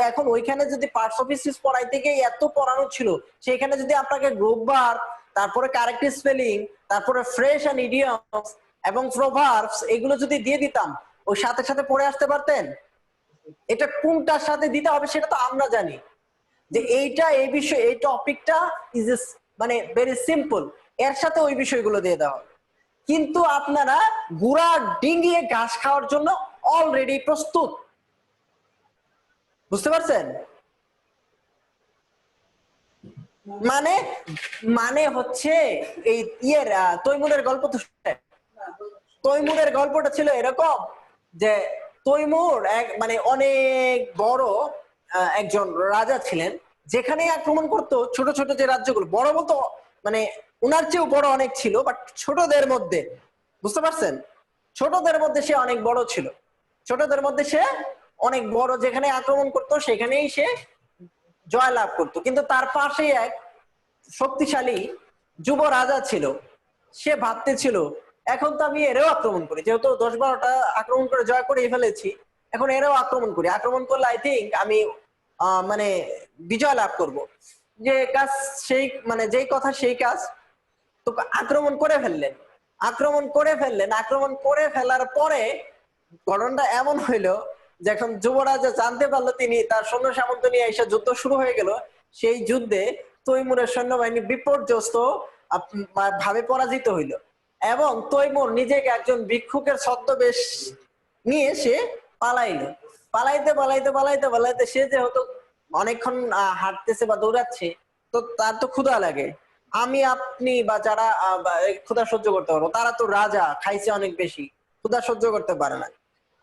এখন ওইখানে যদি পার্টস অফ স্পিচ পড়াইতে গিয়ে এত পড়ানো ছিল, সেখানে যদি আপনাকে গ্রুপ ভার্ব, তারপরে কারেক্ট স্পেলিং, তারপরে ফ্রেশ এন্ড ইডিয়মস এবং প্রভার্বস এগুলো যদি দিয়ে দিতাম, ওই সাথে সাথে পড়ে আসতে পারতেন। এটা কোনটার সাথে দিতে হবে সেটা তো আমরা জানি, যে এইটা এই বিষয় এই টপিকটা ইজ মানে ভেরি সিম্পল, এর সাথে ওই বিষয়গুলো দিয়ে দেওয়া। কিন্তু আপনারা গুড়া ডিঙ্গিয়ে ঘাস খাওয়ার জন্য অলরেডি প্রস্তুত। বুঝতে পারছেন? মানে মানে হচ্ছে এই তৈমুরের গল্প তো তৈমুরের গল্পটা ছিল এরকম যে তৈমুর মানে অনেক বড় একজন রাজা ছিলেন, যেখানে আক্রমণ করতো ছোট ছোট যে রাজ্যগুলো, বড় বলতো মানে উনার চেয়েও বড় অনেক ছিল, বাট ছোটদের মধ্যে, বুঝতে পারছেন, ছোটদের মধ্যে সে অনেক বড় ছিল, ছোটদের মধ্যে সে অনেক বড়, যেখানে আক্রমণ করতো সেখানেই সে জয় লাভ করতো। কিন্তু তার পাশে এক শক্তিশালী যুব রাজা ছিল, সে ভাবতেছিল এখন তো আমি এরাও আক্রমণ করি, যেহেতু 10-12টা আক্রমণ করে জয় করে ফেলেছি, এখন এরাও আক্রমণ করি, আক্রমণ করলে আই থিঙ্ক আমি মানে বিজয় লাভ করব। যে কাজ সেই মানে যেই কথা সেই কাজ, তো আক্রমণ করে ফেললেন। আক্রমণ করে ফেলার পরে ঘটনাটা এমন হইলো যে এখন যুবরাজা জানতে পারলো তিনি তার সৈন্য সামন্ত নিয়ে এসে যুদ্ধ শুরু হয়ে গেল। সেই যুদ্ধে তৈমুরের সৈন্যবাহিনী বিপর্যস্ত ভাবে পরাজিত হইল। এবং তৈমুর নিজেকে একজন ভিক্ষুকের ছদ্মবেশ নিয়ে সে পালাইলো। পালাইতে পালাইতে পালাইতে পালাইতে সে যেহেতু অনেকক্ষণ হাঁটতেছে বা দৌড়াচ্ছে, তো তার তো ক্ষুধা লাগে। আমি আপনি বা যারা ক্ষুধা সহ্য করতে পারবো, তারা তো রাজা, খাইছে অনেক বেশি, ক্ষুধা সহ্য করতে পারে না।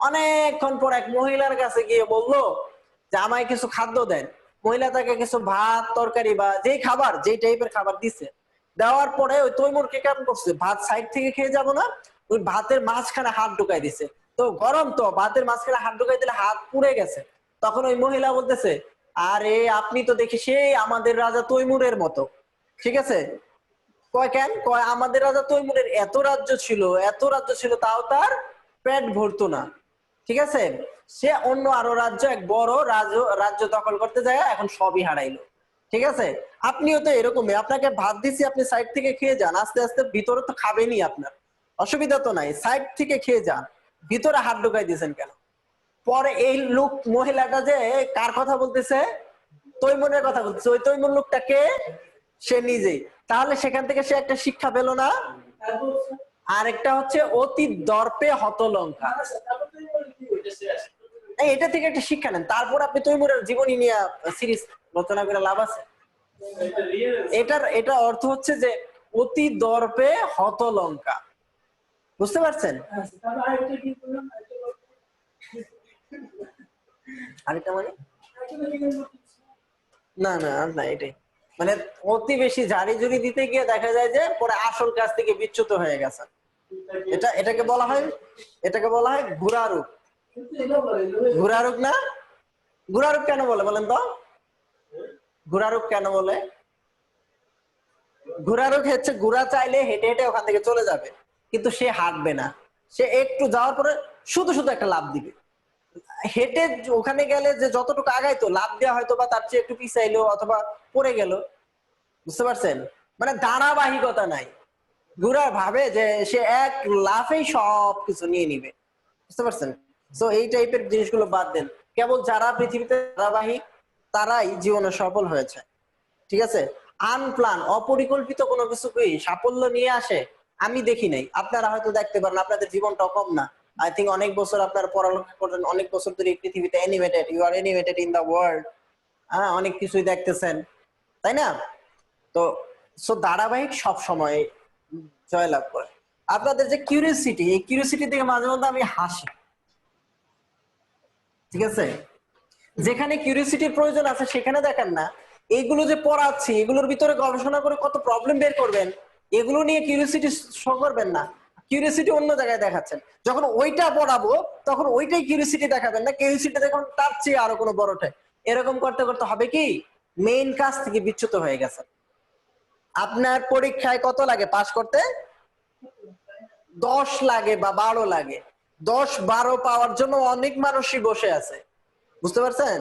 অনেকক্ষণ পর এক মহিলার কাছে গিয়ে বললো যে আমায় কিছু খাদ্য দেন। মহিলা তাকে কিছু ভাত তরকারি বা যেই খাবার, যেই টাইপের খাবার দিচ্ছে, দেওয়ার পরে ওই তৈমুরকে কেমন করছে, ভাত সাইড থেকে খেয়ে যাব না, ওই ভাতের মাঝখানে হাত ঢুকাই দিছে। তো গরম, তো ভাতের মাঝখানে হাত ঢুকাই দিলে হাত পুড়ে গেছে। তখন ওই মহিলা বলতেছে, আরে আপনি তো দেখি সেই আমাদের রাজা তৈমুরের মতো। ঠিক আছে, কয় কেন, কয় আমাদের রাজা তৈমুরের এত রাজ্য ছিল, এত রাজ্য ছিল, তাও তার পেট ভরতো না। ঠিক আছে, সে অন্য আরো রাজ্য, এক বড় রাজ্য দখল করতে যায়, এখন সবই হারাইলো। ঠিক আছে, আপনিও তো এরকমই, আপনাকে ভাত দিছি, আপনি সাইড থেকে খেয়ে যান, আস্তে আস্তে ভিতরে তো খাবেনই, আপনার অসুবিধা তো নাই, সাইড থেকে খেয়ে যান, ভিতরে হাত ঢুকাই দিয়েছেন কেন? পরে এই লোক, মহিলাটা যে কার কথা বলতেছে, তৈমুরের কথা বলতেছে, ওই তৈমুর লোকটাকে সে নিজেই। তাহলে সেখান থেকে সে একটা শিক্ষা পেল না? আরেকটা হচ্ছে অতি দর্পে হতলঙ্কা। এটা থেকে একটা শিক্ষা নেন, তারপর আপনি তৈমুরের জীবনী নিয়ে সিরিজ রচনা করে লাভ আছে? এটা অর্থ হচ্ছে যে অতি দর্পে হতলঙ্কা। বুঝতে পারছেন? আরেকটা মানে না না আর না, এটাই মানে অতি বেশি ঝাড়ি ঝুড়ি দিতে গিয়ে দেখা যায় যে পরে আসল কাজ থেকে বিচ্যুত হয়ে গেছে। এটাকে বলা হয় ঘোড়ারোগ। ঘোড়ারোগ না? ঘোড়ারোগ কেন বলে বলেন তো? ঘোড়ারোগ কেন বলে? ঘোড়ারোগ হচ্ছে ঘোড়া চাইলে হেঁটে হেঁটে ওখান থেকে চলে যাবে, কিন্তু সে হাঁটবে না, সে একটু যাওয়ার পরে শুধু শুধু একটা লাফ দিবে। হেঁটে ওখানে গেলে যে যতটুকু আগাইতো, লাফ দেওয়া হয়তো বা তার চেয়ে একটু পিছাইলো অথবা পড়ে গেল। বুঝতে পারছেন? মানে ধারাবাহিকতা নাই। ঘোড়া ভাবে যে সে এক লাফেই সব কিছু নিয়ে নিবে। বুঝতে পারছেন? তো এই টাইপের জিনিসগুলো বাদ দেন। কেবল যারা পৃথিবীতে ধারাবাহিক, তারাই জীবনে সফল হয়েছে। ঠিক আছে, আনপ্লান, অপরিকল্পিত কোনো কিছুকেই সাফল্য নিয়ে আসে আমি দেখি নাই। আপনারা হয়তো দেখতে পারেন, আপনাদের জীবনটা কম না। আই থিঙ্ক অনেক বছর আপনারা পড়ালেখা করেন, অনেক বছর ধরে এই পৃথিবীতে animated, you are animated in the world. হ্যাঁ, অনেক কিছুই দেখতেছেন, তাই না? তো ধারাবাহিক সব সময় জয়লাভ করে। আপনাদের যে কিউরিওসিটি, এই কিউরিওসিটি থেকে মাঝে মধ্যে আমি হাসি। ঠিক আছে, যেখানে কিউরিওসিটির প্রয়োজন আছে সেখানে দেখেন না, এইগুলো যে পড়াচ্ছি এগুলোর ভিতরে গবেষণা করে কত প্রবলেম বের করবেন, এগুলো নিয়ে কিউরিওসিটি শো করবেন না, কিউরিওসিটি অন্য জায়গায় দেখাচ্ছেন। যখন ওইটা পড়াবো তখন ওইটাই কিউরিওসিটি দেখাবেন না, কিউরিওসিটি দেখুন তার চেয়ে আরো কোনো বড়টা। এরকম করতে করতে হবে কি, মেইন কাজ থেকে বিচ্যুত হয়ে গেছে। আপনার পরীক্ষায় কত লাগে পাস করতে? 10 লাগে বা 12 লাগে। 10-12 পাওয়ার জন্য অনেক মানুষই বসে আছে। বুঝতে পারছেন?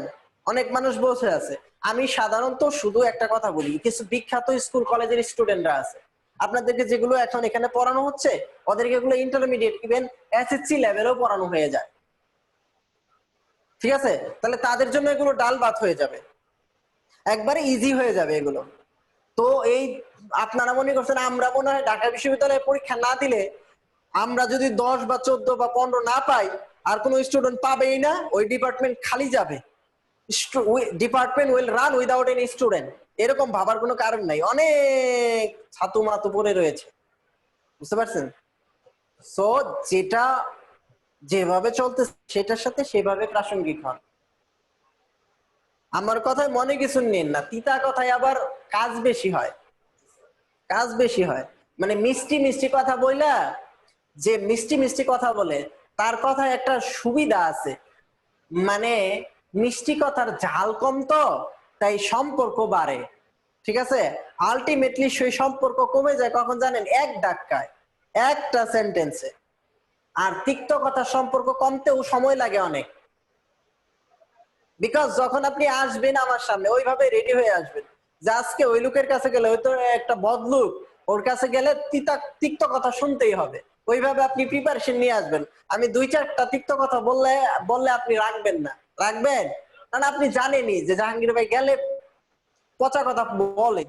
অনেক মানুষ বসে আছে। আমি সাধারণত শুধু একটা কথা বলি, কিছু বিখ্যাত স্কুল কলেজের স্টুডেন্টরা আছে, আপনাদেরকে যেগুলো এখন এখানে পড়ানো হচ্ছে, ওদেরকে এগুলো ইন্টারমিডিয়েট ইভেন এসএসসি লেভেলেও পড়ানো হয়ে যায়। ঠিক আছে, তাহলে তাদের জন্য এগুলো ডাল ভাত হয়ে যাবে, একবারে ইজি হয়ে যাবে এগুলো। তো এই আপনারা মনে করছেন আমরা মনে হয় ঢাকা বিশ্ববিদ্যালয়ে পরীক্ষা না দিলে, আমরা যদি 10 বা 14 বা 15 না পাই, আর কোনো স্টুডেন্ট পাবেই না, ওই ডিপার্টমেন্ট খালি যাবে, department will run without any student. এরকম ভাবার কোনো কারণ নাই, অনেক ছাতু মাতু পড়ে রয়েছে। বুঝতে পারছেন? সো যেটা যেভাবে চলতেছে সেটার সাথে সেভাবে প্রাসঙ্গিক হন। আমার কথায় মনে কিছু নেন না, তিতা কথায় আবার কাজ বেশি হয়, কাজ বেশি হয়। মানে মিষ্টি মিষ্টি কথা বইলা, যে মিষ্টি মিষ্টি কথা বলে তার কথায় একটা সুবিধা আছে, মানে মিষ্টি কথার ঝাল কম, তো তাই সম্পর্ক বাড়ে। ঠিক আছে, আলটিমেটলি সেই সম্পর্ক কমে যায় কখন জানেন? এক ধাক্কায়, একটা সেন্টেন্সে। আর তিক্ত কথার সম্পর্ক কমতেও সময় লাগে অনেক। বিকজ যখন আপনি আসবেন আমার সামনে, ওইভাবে রেডি হয়ে আসবেন যে আজকে ওই লোকের কাছে গেলে, হয়তো একটা বদলুক, ওর কাছে গেলে তিক্ত কথা শুনতেই হবে, ওইভাবে আপনি প্রিপারেশন নিয়ে আসবেন। আমি 2-4টা তিক্ত কথা বললে বললে আপনি রাখবেন না, রাখবেন, কারণ আপনি জানেনই যে জাহাঙ্গীর ভাই গেলে পচা কথা বলে,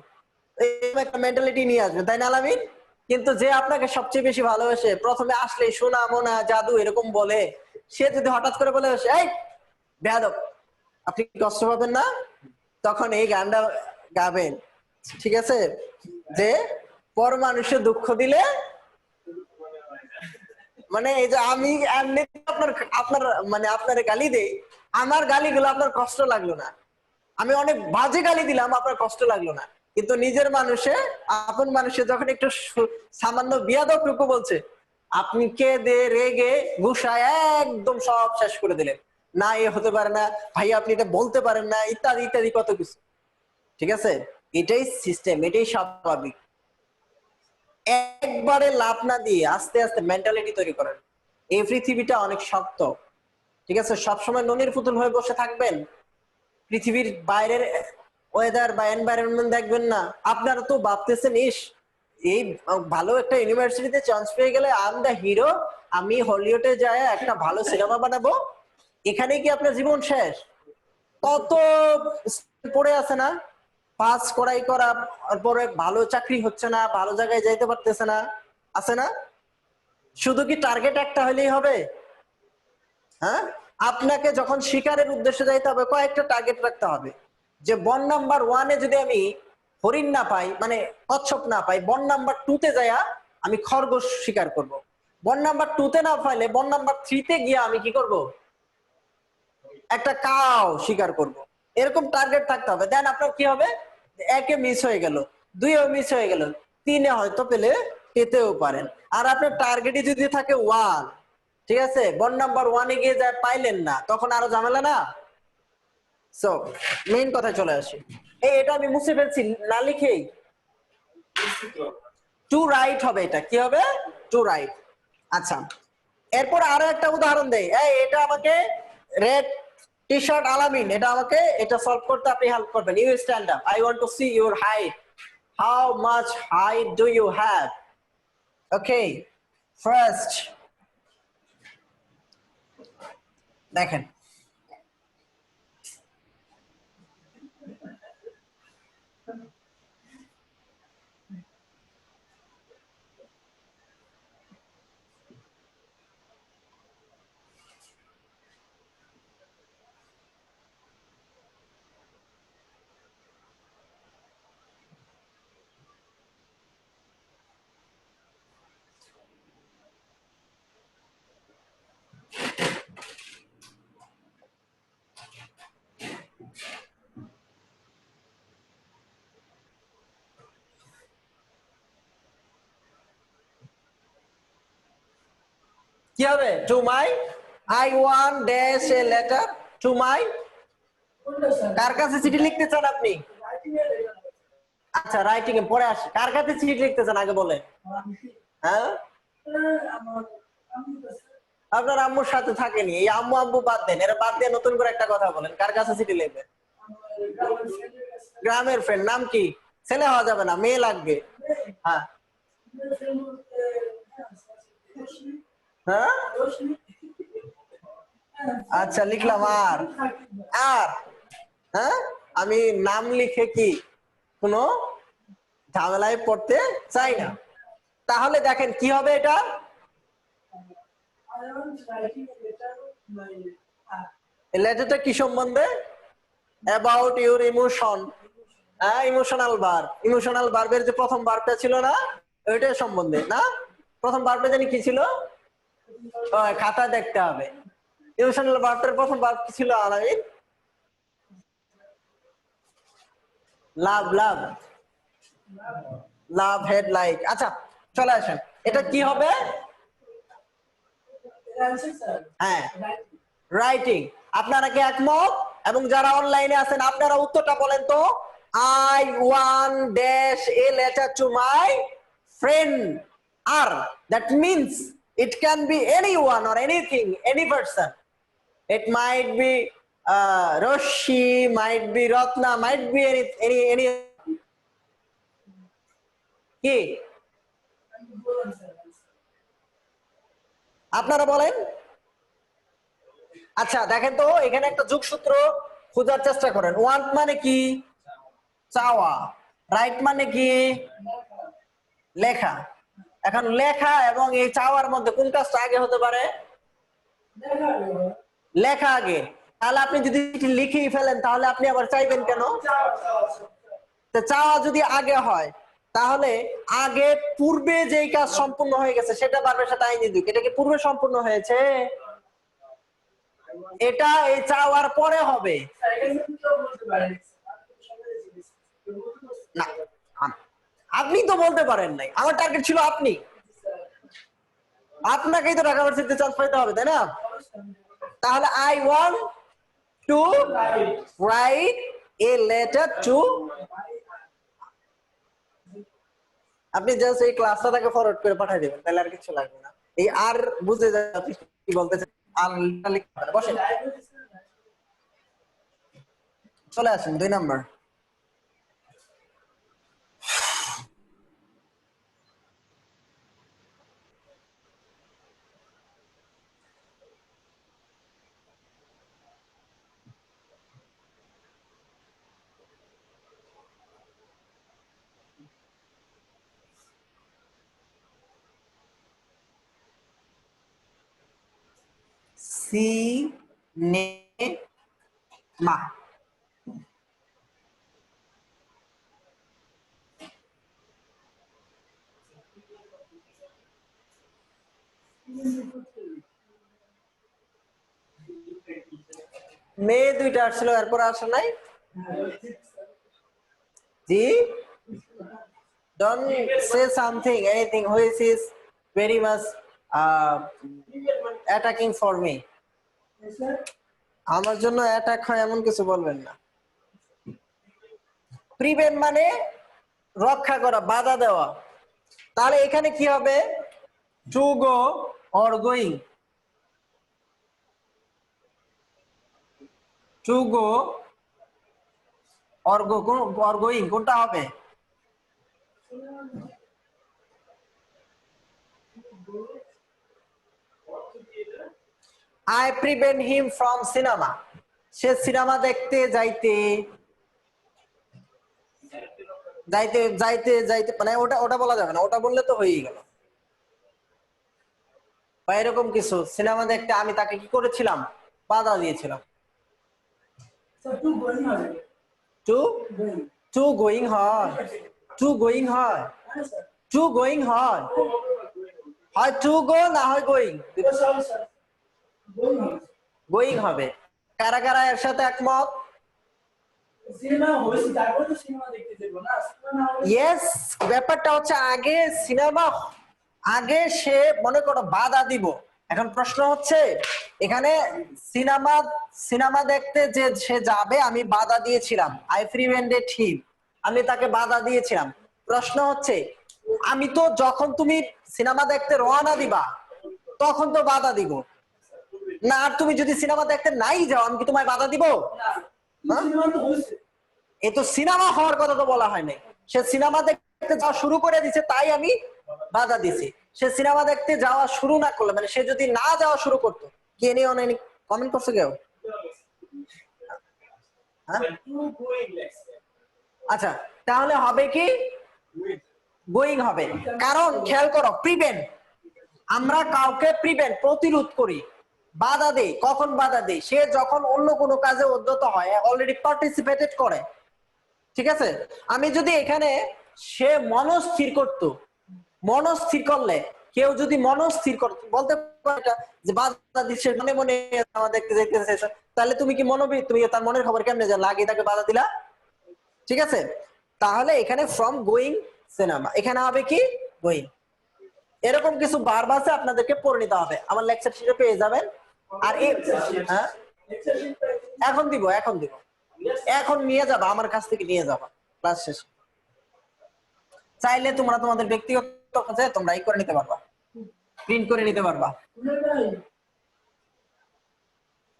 এরকম একটা মেন্টালিটি নিয়ে আসবেন, তাই না আলামিন? কিন্তু যে আপনাকে সবচেয়ে বেশি ভালোবাসে, প্রথমে আসলে সোনা মোনা জাদু এরকম বলে, সে যদি হঠাৎ করে বলে এই বেয়াদব, আপনি কষ্ট পাবেন না? তখন এই গানটা গাবেন, ঠিক আছে? যে পর মানুষের দুঃখ দিলে, মানে এই যে আমি এমনি আপনার আপনার মানে আপনার গালি দেই, আমার গালিগুলো আপনার কষ্ট লাগলো না, আমি অনেক বাজে গালি দিলাম, আপনার কষ্ট লাগলো না, কিন্তু নিজের মানুষে, আপন মানুষে যখন একটু সামান্য বিয়াদবটুকু বলছে, আপনি কেঁদে রেগে গুসায় একদম সব শেষ করে দিলেন, না এ হতে পারে না ভাই, আপনি এটা বলতে পারেন না, ইত্যাদি ইত্যাদি কত কিছু। ঠিক আছে, এটাই সিস্টেম, এটাই স্বাভাবিক। একবারে লাভ না দিয়ে আস্তে আস্তে মেন্টালিটি তৈরি করেন। এই পৃথিবীটা অনেক শক্ত, ঠিক আছে? সবসময় ননির পুতুল হয়ে বসে থাকবেন, পৃথিবীর বাইরের ওয়েদার বা এনভায়রনমেন্ট দেখবেন না। আপনারা তো ভাবতেছেন ইস, এই ভালো একটা ইউনিভার্সিটিতে চান্স পেয়ে গেলে আই এম দ্য হিরো, আমি হলিউডে যায় একটা ভালো সিনেমা বানাবো, এখানে কি আপনার জীবন শেষ? কত পড়ে আছে না, পাস করাই করা পরে ভালো চাকরি হচ্ছে না, ভালো জায়গায় যাইতে পারতেছে না, আছে না? শুধু কি টার্গেট একটা হলেই হবে? হ্যাঁ, আপনাকে যখন শিকারের উদ্দেশ্যে যাইতে হবে কয়েকটা টার্গেট রাখতে হবে। যে বন নাম্বার 1-এ যদি আমি হরিণ না পাই, মানে কচ্ছপ না পাই, বন নাম্বার 2-তে যাইয়া আমি খরগোশ শিকার করব। বন নাম্বার 2-তে না পাইলে বন নাম্বার 3-তে গিয়া আমি কি করব? একটা কাও শিকার করব। এরকম টার্গেট থাকতে হবে। দেন আপনার কি হবে? 1-এ মিস হয়ে গেল, 2-এও মিস হয়ে গেল, 3-এ হয়তো পেতেও পারেন। আর আপনার টার্গেটই যদি থাকে 1, ঠিক আছে, বন নাম্বার 1-এ গিয়ে যায় পাইলেন না, তখন আরো ঝামেলা না? সো মেইন কথায় চলে আসি। এটা আমি মুছে ফেলছি না লিখেই, টু রাইট হবে, এটা কি হবে? To write. আচ্ছা, এরপর আরো একটা উদাহরণ দেই। এটা আমাকে রেড টি শার্ট আলামিন, এটা আমাকে এটা সলভ করতে আপনি হেল্প করবেন। You stand up, I want to see your height, how much height do you have? Okay, first দেখেন, কি হবে? To my, I want dash a letter to my, কার কাছে চিঠি লিখতে চান আপনি? আচ্ছা, রাইটিং এ পরে আসি, কার কাছে চিঠি লিখতে চান আগে বলেন। হ্যাঁ, আপনার আম্মুর সাথে থাকেনি, এই আম্মু আব্বু বাদ দেন, এরা বাদ দিয়ে নতুন করে একটা কথা বলেন, কার কাছে চিঠি লিখবেন? গ্রামের ফ্রেন্ড, নাম কি? ছেলে হওয়া যাবে না, মেয়ে লাগবে। হ্যাঁ হ্যাঁ, আচ্ছা লিখলাম। আর আর হ্যাঁ, আমি নাম লিখে কি কোনো ঝামেলায় পড়তে চাই না। তাহলে দেখেন কি হবে এটা, লেটারটা কি সম্বন্ধে? About your emotion. হ্যাঁ, ইমোশনাল ভার্ব, ইমোশনাল ভার্বের যে প্রথম ভার্বটা ছিল না, ওইটার সম্বন্ধে না? প্রথম ভার্বটা জানি কি ছিল? খাতা দেখতে হবে। ইমোশনাল ভার্বটার প্রথম ভার্ব কি ছিল আলামিন? লাভ, লাভ, লাভ হেড লাইক। আচ্ছা চলে আসেন, এটা কি হবে? হ্যাঁ, রাইটিং। আপনারা কি একমত? এবং যারা অনলাইনে আছেন আপনারা উত্তরটা বলেন তো। I one dash a letter to my friend. আর that means it can be anyone or anything, any person. It might be Roshi, might be Ratna, might be any কি আপনারা বলেন। আচ্ছা দেখেন তো, এখানে একটা যোগসূত্র খোঁজার চেষ্টা করেন। ওয়ান্ট মানে কি? চাওয়া। রাইট মানে কি? লেখা। এখন লেখা এবং এই চাওয়ার মধ্যে কোন কাজটা আগে হতে পারে? লেখা আগে। তাহলে আপনি যদি লিখেই ফেলেন তাহলে আপনি আবার চাইবেন কেন? তো চাওয়া যদি আগে হয় তাহলে আগে পূর্বে যেই কাজ সম্পূর্ণ হয়ে গেছে সেটা বারবার সাথে আইনি দুই, এটা কি পূর্বে সম্পূর্ণ হয়েছে? এটা এই চাওয়ার পরে হবে না। আপনি তো বলতে পারেন নাই, আমার টার্গেট ছিল আপনি, আপনাকেই তো ঢাকা ভার্সিটিতে চান্স পাইতে হবে, তাই না? তাহলে I want two write a letter two, আপনি জাস্ট এই ক্লাসটা তাকে ফরওয়ার্ড করে পাঠিয়ে দেবেন, তাহলে আর কিছু লাগবে না। এই আর বুঝে যায় আপনি কি বলতে চান। আর লিখতে পারেন, বসেন, চলে আসেন 2 নাম্বার। সিনেমা, মেয়ে দুইটা আসছিল, এরপর আসে নাই। জি, don't say something anything which is very much attacking for me. আমার জন্য অ্যাটাক হয় এমন কিছু বলবেন না। প্রিভেন্ট মানে রক্ষা করা, বাধা দেওয়া। তাহলে এখানে কি হবে? To go or going, to go or going কোনটা হবে? I prevent him from cinema. Say cinema দেখতে যাইতে যাইতে যাইতে যাইতে মানে ওটা বলা যাবে না, ওটা বললে তো হয়েই গেল। বা এরকম কিছু, সিনেমা দেখতে আমি তাকে কি করেছিলাম? বাধা দিয়েছিলাম। টু টু গোয়িং হয়, টু গোয়িং হয়, টু গোয়িং হয়, হয় টু গো না হয় গোয়িং, গোয়িং হবে। কারা কারা এর সাথে একমত? ইয়েস, ব্যাপারটা হচ্ছে আগে সিনেমা, আগে সে মনে করো বাধা দিব। এখন প্রশ্ন হচ্ছে এখানে সিনেমা সিনেমা দেখতে যে সে যাবে আমি বাধা দিয়েছিলাম, আই প্রিভেন্টেড হিম, আমি তাকে বাধা দিয়েছিলাম। প্রশ্ন হচ্ছে আমি তো যখন তুমি সিনেমা দেখতে রওনা দিবা তখন তো বাধা দিব না, আর তুমি যদি সিনেমা দেখতে নাই যাও আমি কি তোমায় বাধা দিব? এ তো সিনেমা হওয়ার কথা তো বলা হয় নাই, সে সিনেমা দেখতে যাওয়া শুরু করে দিছে তাই আমি বাধা দিছি। সে সিনেমা দেখতে যাওয়া শুরু না করলে, মানে সে যদি না যাওয়া শুরু করতো, কে নিয়ে অনেক কমেন্ট করছে কেউ? আচ্ছা, তাহলে হবে কি? গোয়িং হবে। কারণ খেয়াল করো, প্রিভেন্ট, আমরা কাউকে প্রিভেন্ট প্রতিরোধ করি, বাধা দেই। কখন বাধা দেই? সে যখন অন্য কোনো কাজে উদ্যত হয়, অলরেডি পার্টিসিপেটেড করে, ঠিক আছে? আমি যদি এখানে সে মনস্থির করতো, মনস্থির করলে কেউ যদি মনস্থির করতো বলতে পারে যে বাধা দিচ্ছে মনে মনে আমাদের দেখতে যেতে, তাহলে তুমি কি তুমি তার মনের খবর কেমনে জানলা? আগে তাকে বাধা দিলা, ঠিক আছে? তাহলে এখানে ফ্রম গোয়িং সিনেমা, এখানে হবে কি? গোয়িং। এরকম কিছু ভার্ব আছে, আপনাদেরকে পড়ে নিতে হবে, আমার লেকচার শিটে পেয়ে যাবেন। আর হ্যাঁ, এখন দিব, এখন নিয়ে যাবা, আমার কাছ থেকে নিয়ে যাবা ক্লাস শেষে। চাইলে তোমরা তোমাদের ব্যক্তিগত কাজে তোমরা এই করে নিতে পারবা, প্রিন্ট করে নিতে পারবা,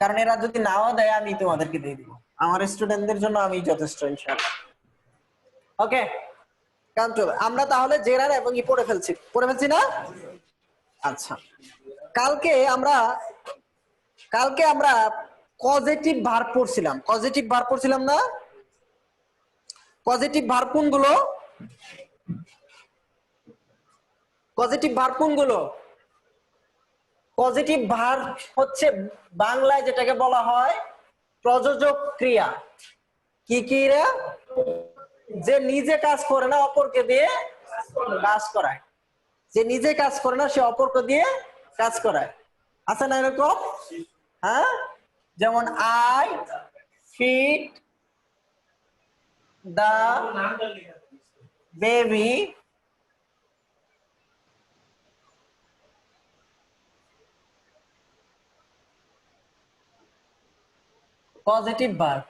কারণ এরা যদি নাও দেয় আমি তোমাদেরকে দিয়ে দিব, আমার স্টুডেন্টদের জন্য আমি যথেষ্ট ইনশাআল্লাহ। ওকে, আমরা তাহলে জেরার এবং ই পড়ে ফেলছি না? আচ্ছা, কালকে আমরা পজিটিভ ভার্ব পড়ছিলাম না? পজিটিভ ভার্ব কোনগুলো? পজিটিভ ভার্ব কোনগুলো? পজিটিভ ভার্ব হচ্ছে বাংলায় যেটাকে বলা হয় প্রযোজক ক্রিয়া। কি ক্রিয়া? যে নিজে কাজ করে না অপরকে দিয়ে কাজ করায়। যে নিজে কাজ করে না সে অপরকে দিয়ে কাজ করায়। আছে না এরকম? হ্যাঁ, যেমন I feed the baby positive verb.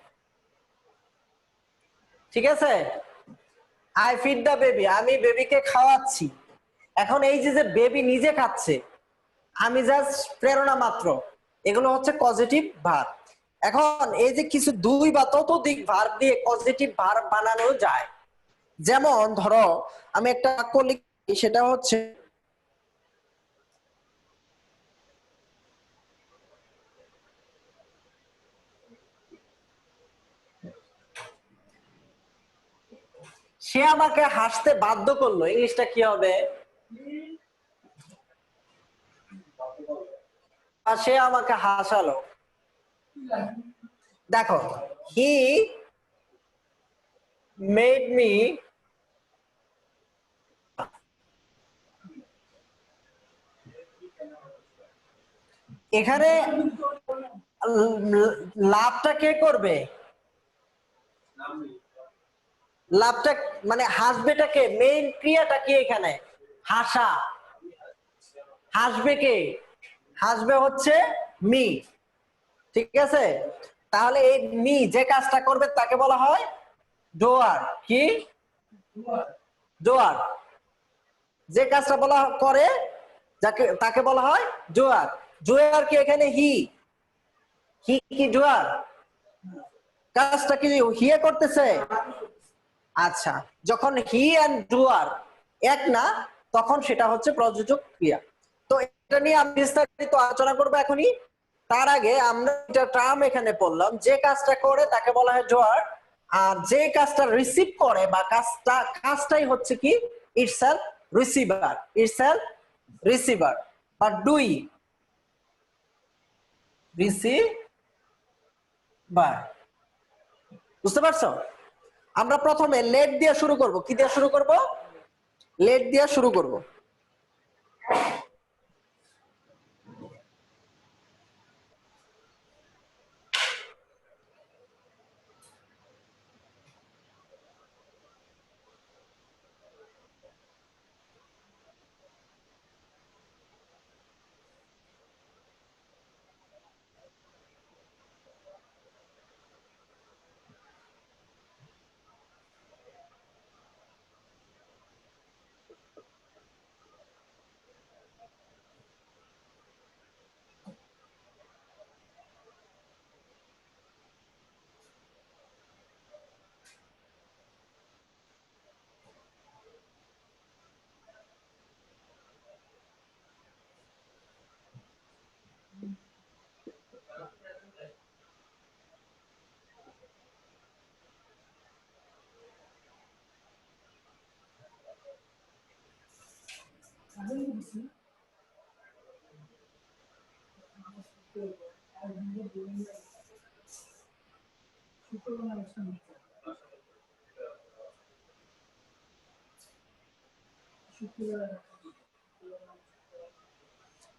ঠিক আছে, আই ফিড দা বেবি, আমি বেবিকে খাওয়াচ্ছি। এখন এই যে যে বেবি নিজে খাচ্ছে, আমি জাস্ট প্রেরণা মাত্র, এগুলো হচ্ছে পজিটিভ ভার্ব। এখন এই যে কিছু দুই বা ততোধিক ভার্ব দিয়ে পজিটিভ ভার্ব বানানো যায়। যেমন ধরো আমি একটা বাক্য লিখি, সেটা হচ্ছে সে আমাকে হাসতে বাধ্য করলো, ইংলিশটা কি হবে? আর সে আমাকে হাসালো। দেখো, হি মেড মি, এখানে লাভটা কে করবে? লাভটা মানে হাসবেটা কে? মেইন ক্রিয়াটা কি এখানে? হাসা। হাসবে কে? হাসবে হচ্ছে মি। ঠিক আছে, তাহলে এই মি যে কাজটা করবে তাকে বলা হয় ডোয়ার। কি? ডোয়ার। যে কাজটা বলা করে যাকে তাকে বলা হয় ডোয়ার। ডোয়ার কি এখানে হি? হি কি ডোয়ার? কাজটা কি হিয়ে করতেছে? আচ্ছা, যখন হি এন্ড ডুয়ার এক না, তখন সেটা হচ্ছে প্রযোজক ক্রিয়া। তো এটা নিয়ে আমি বিস্তারিত আলোচনা করবো এখনই। তার আগে আমরা একটা টার্ম এখানে পড়লাম, যে কাজটা করে তাকে বলা হয় ডুয়ার, আর যে কাজটা রিসিভ করে বা কাজটাই হচ্ছে কি ইটসেলফ রিসিভার। ইটসেলফ রিসিভার বা ডুই রিসিভার। বুঝতে পারছো? আমরা প্রথমে লেট দিয়ে শুরু করব। কি দিয়ে শুরু করব? লেট দিয়ে শুরু করব।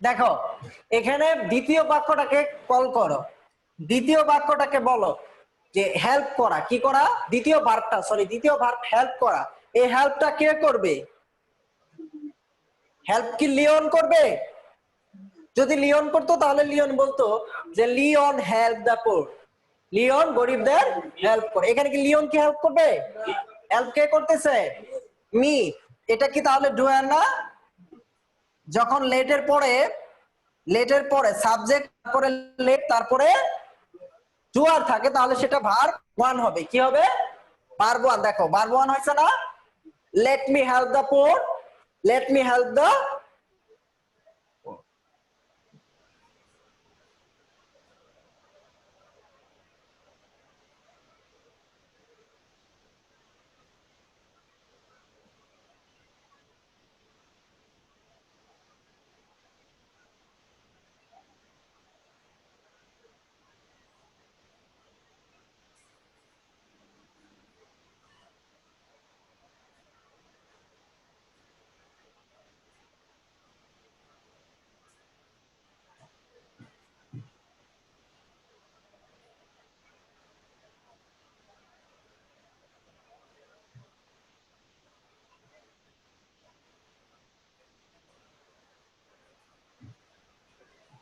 দেখো, এখানে দ্বিতীয় বাক্যটাকে কল করো। দ্বিতীয় বাক্যটাকে বলো যে হেল্প করা। কি করা? দ্বিতীয় ভার্বটা, দ্বিতীয় ভার্ব হেল্প করা। এই হেল্পটা কে করবে? হেল্প কি লিওন করবে? যদি লিওন করতো তাহলে লিওন বলতো যে লিওন হেল্প দা পোর। লিওন গরিবদের হেল্প করে। এখানে কি লিওন কি হেল্প করবে? হেল্প কে করতেছে? মি। এটা কি তাহলে ডুয়ার না? যখন লেটের পরে সাবজেক্ট, তারপরে লেট, তারপরে ডুয়ার থাকে, তাহলে সেটা ভার্ব ওয়ান হবে। কি হবে? Verb one. দেখো ভার্ব ওয়ান হয়েছে না? লেট মি হেল্প দা পোর, লেট মি হেল্প দা।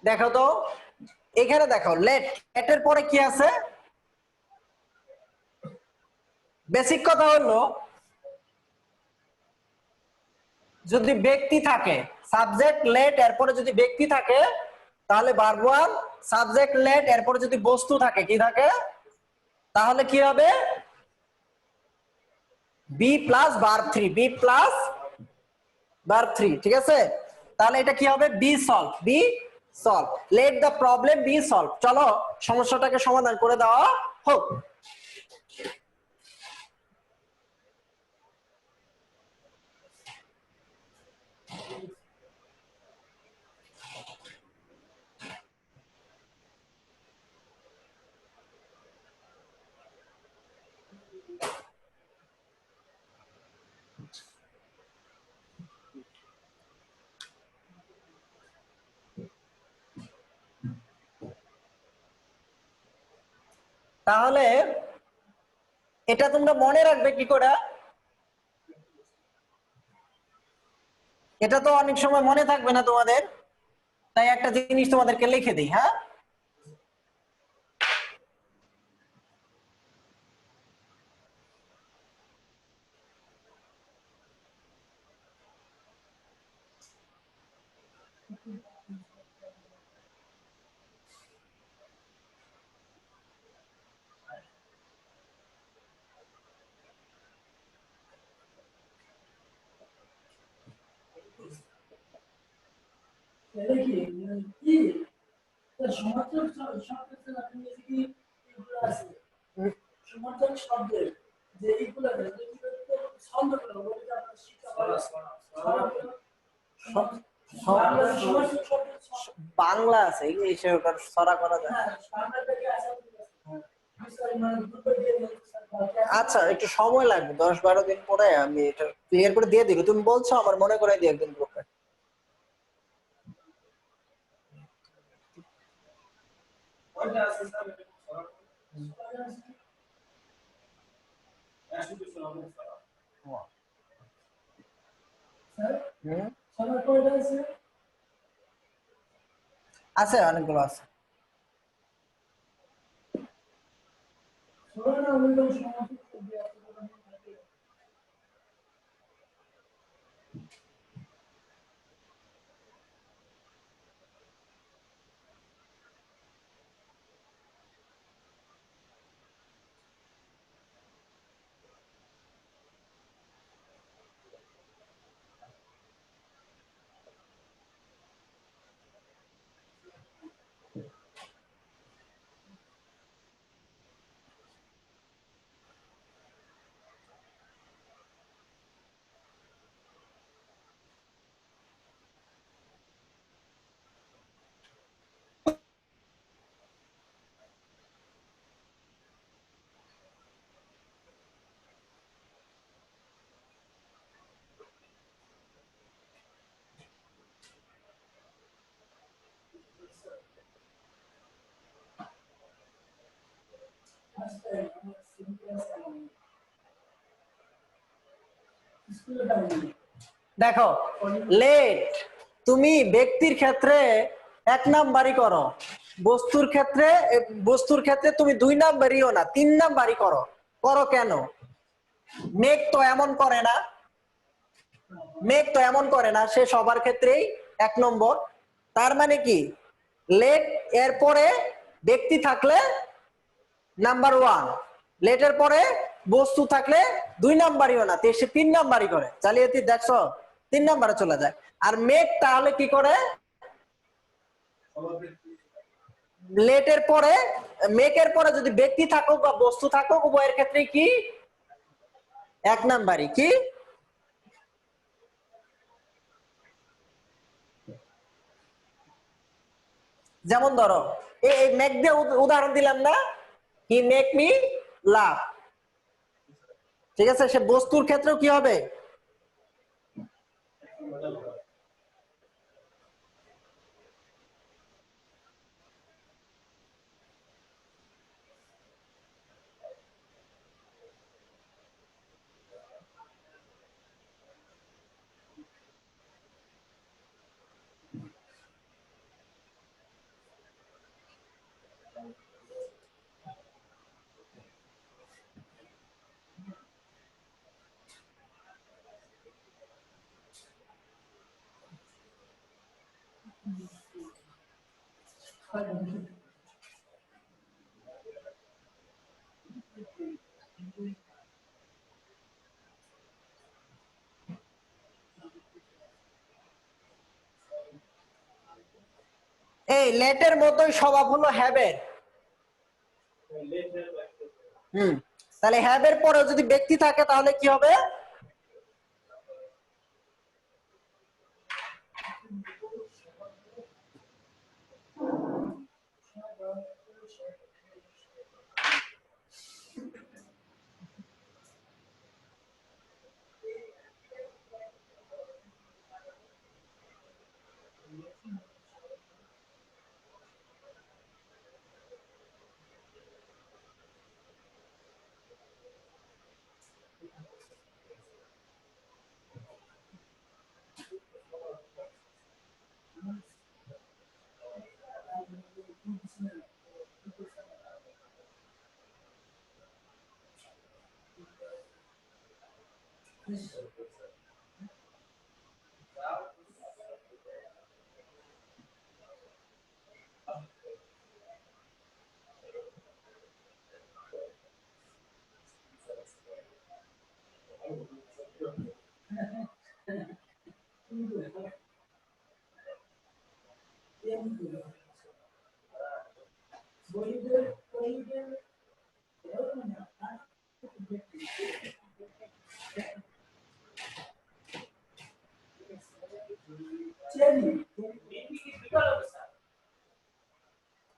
দেখো তো এখানে দেখো লেট, লেটের পরে কি আছে? বেসিক কথা হলো যদি ব্যক্তি থাকে, সাবজেক্ট লেট এরপরে যদি ব্যক্তি থাকে তাহলে ভার্ব ওয়ান, সাবজেক্ট লেট এরপরে যদি বস্তু থাকে, কি থাকে? তাহলে কি হবে? Be plus verb three, be plus verb three, ঠিক আছে? তাহলে এটা কি হবে? Be solve, be solve, let the problem be solve. চলো সমস্যাটাকে সমাধান করে দেওয়া হোক। তাহলে এটা তোমরা মনে রাখবে কি করে? এটা তো অনেক সময় মনে থাকবে না তোমাদের, তাই একটা জিনিস তোমাদেরকে লিখে দিই, হ্যাঁ? সমার্থক শব্দের যে এইগুলো ছন্দ গুলো ওইটা আমরা শিক্ষা পারি। সমার্থক শব্দের বাংলা আছে এই সে ওটার সরা করা যায়। বাংলাটাকে আছে মানে দুটো দিয়ে আচ্ছা একটু সময় লাগবে, 10-12 দিন পরে আমি এটা ক্লিয়ার করে দিয়ে দিব। তুমি বলছো আমার মনে করে দিই একদিন গ্রুপে। ওইটা আছে স্যার হুম, সবার কয়টা আছে? আছে অনেকগুলো আছে। সবার না ওইরকম সমার্থক শব্দ আছে। দেখো লেট তুমি ব্যক্তির ক্ষেত্রে 1 নাম্বারই করো, বস্তুর ক্ষেত্রে তুমি 2 নাম্বারইও না 3 নাম্বারই করো। করো কেন? মেঘ তো এমন করে না, মেঘ তো এমন করে না, সে সবার ক্ষেত্রেই 1 নম্বর। তার মানে কি লেট এর পরে ব্যক্তি থাকলে নাম্বার ওয়ান, লেটের পরে বস্তু থাকলে 2 নাম্বারইও না, সে 3 নাম্বারই করে। জালিয়াতি দেখছো, 3 নাম্বারে চলে যায়। আর মেঘ তাহলে কি করে? লেটের পরে, মেঘের পরে যদি ব্যক্তি থাকুক বা বস্তু থাকুক উভয়ের ক্ষেত্রে কি 1 নাম্বারই। কি যেমন ধরো এই মেঘ দিয়ে উদাহরণ দিলাম না, কি মেক মি লাভ, ঠিক আছে? সে বস্তুর ক্ষেত্রেও কি হবে? এই লেটের মতোই স্বভাব হলো হ্যাবের। তাহলে হ্যাবের পরে যদি ব্যক্তি থাকে তাহলে কি হবে?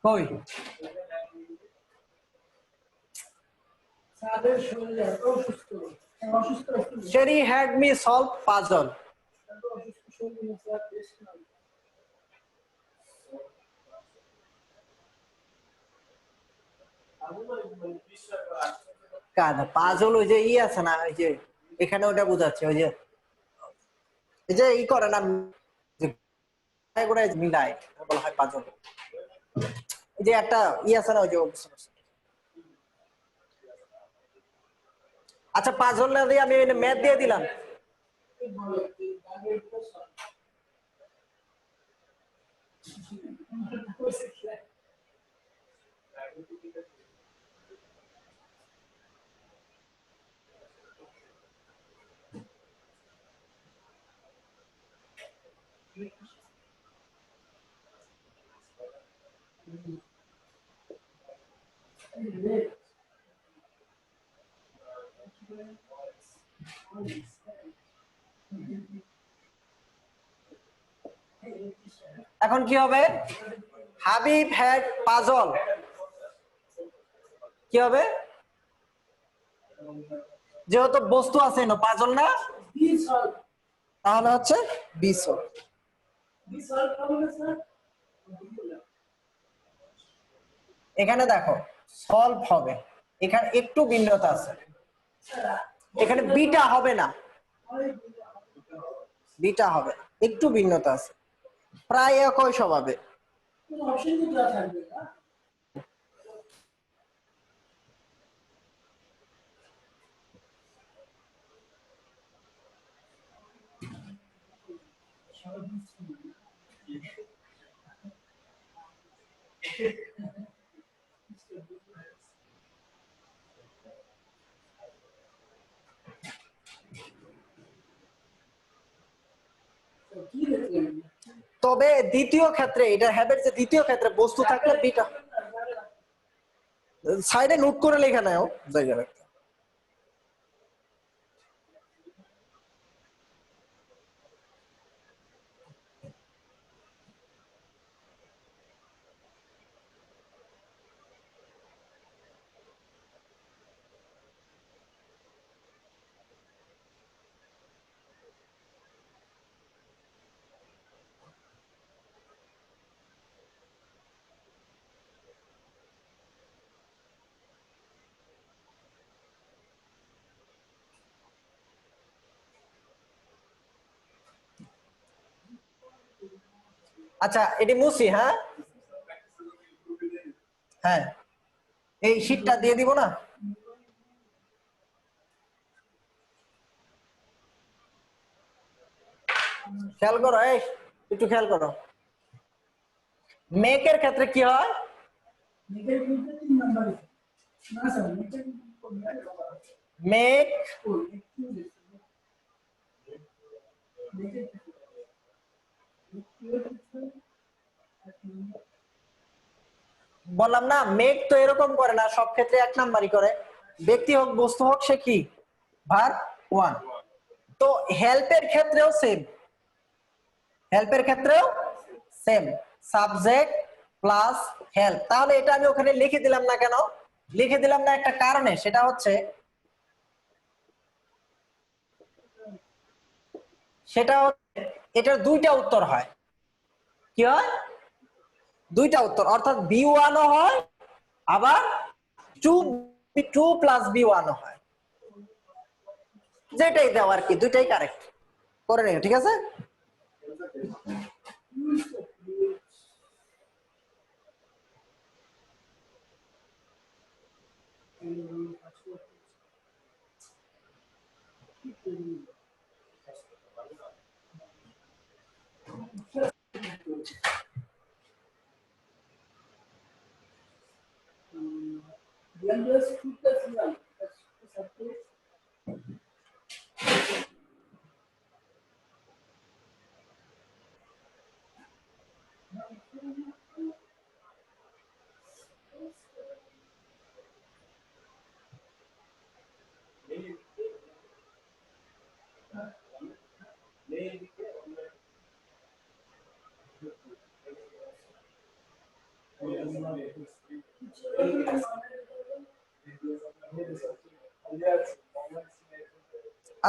কই স্যারের শরীরে এত অসুস্থ, অসুস্থ Sherry had me solve puzzle. অসুস্থ শরীরে স্যার বেশ না। পাজল ওই যে আছে না, ওই যে এখানে ওটা বোঝাচ্ছে, ওই যে এই যে করে না, মিলায় বলা হয় পাজল। এই যে একটা আছে না, ওই যে আচ্ছা পাজল না দিয়ে আমি ম্যাথ দিয়ে দিলাম। এখন কি হবে? হাবিব হ্যাড পাজল, কি হবে? যেহেতু বস্তু আছে না, পাজল না, তাহলে হচ্ছে বিসল। এখানে দেখো সলভ হবে, এখানে একটু ভিন্নতা আছে, এখানে বিটা হবে না, বিটা হবে, একটু ভিন্নতা আছে, প্রায় একই স্বভাবে। তবে দ্বিতীয় ক্ষেত্রে, এটা হ্যাবের যে দ্বিতীয় ক্ষেত্রে বস্তু থাকলে বিটা, সাইডে নোট করে লেখা নেও জায়গা রাখতে। আচ্ছা এটি মুসি, হ্যাঁ হ্যাঁ, এই শীটটা দিয়ে দিব না। খেয়াল করো, এই একটু খেয়াল করো। মেকের ক্ষেত্রে কি হয়? মেকের কিন্তু 3 নাম্বার না স্যার মেকের কোন মেক একটু মেকের বললাম না, মেক তো এরকম করে না, সব ক্ষেত্রে 1 নাম্বারই করে। ব্যক্তি হোক বস্তু হোক সে কি ভার্ব 1। তো হেল্পের ক্ষেত্রেও সেম, হেল্পের ক্ষেত্রেও সেম, সাবজেক্ট প্লাস হেল্প। তাহলে এটা আমি ওখানে লিখে দিলাম না কেন? লিখে দিলাম না একটা কারণে, সেটা হচ্ছে এটার দুইটা উত্তর হয়। কি হয়? দুইটা উত্তর, অর্থাৎ B1 ও হয়, আবার 2 প্লাস B1 ও হয়। যেটাই দাও আর কি, দুইটাই কারেক্ট করে নিও, ঠিক আছে? Blenders 2 plus 1.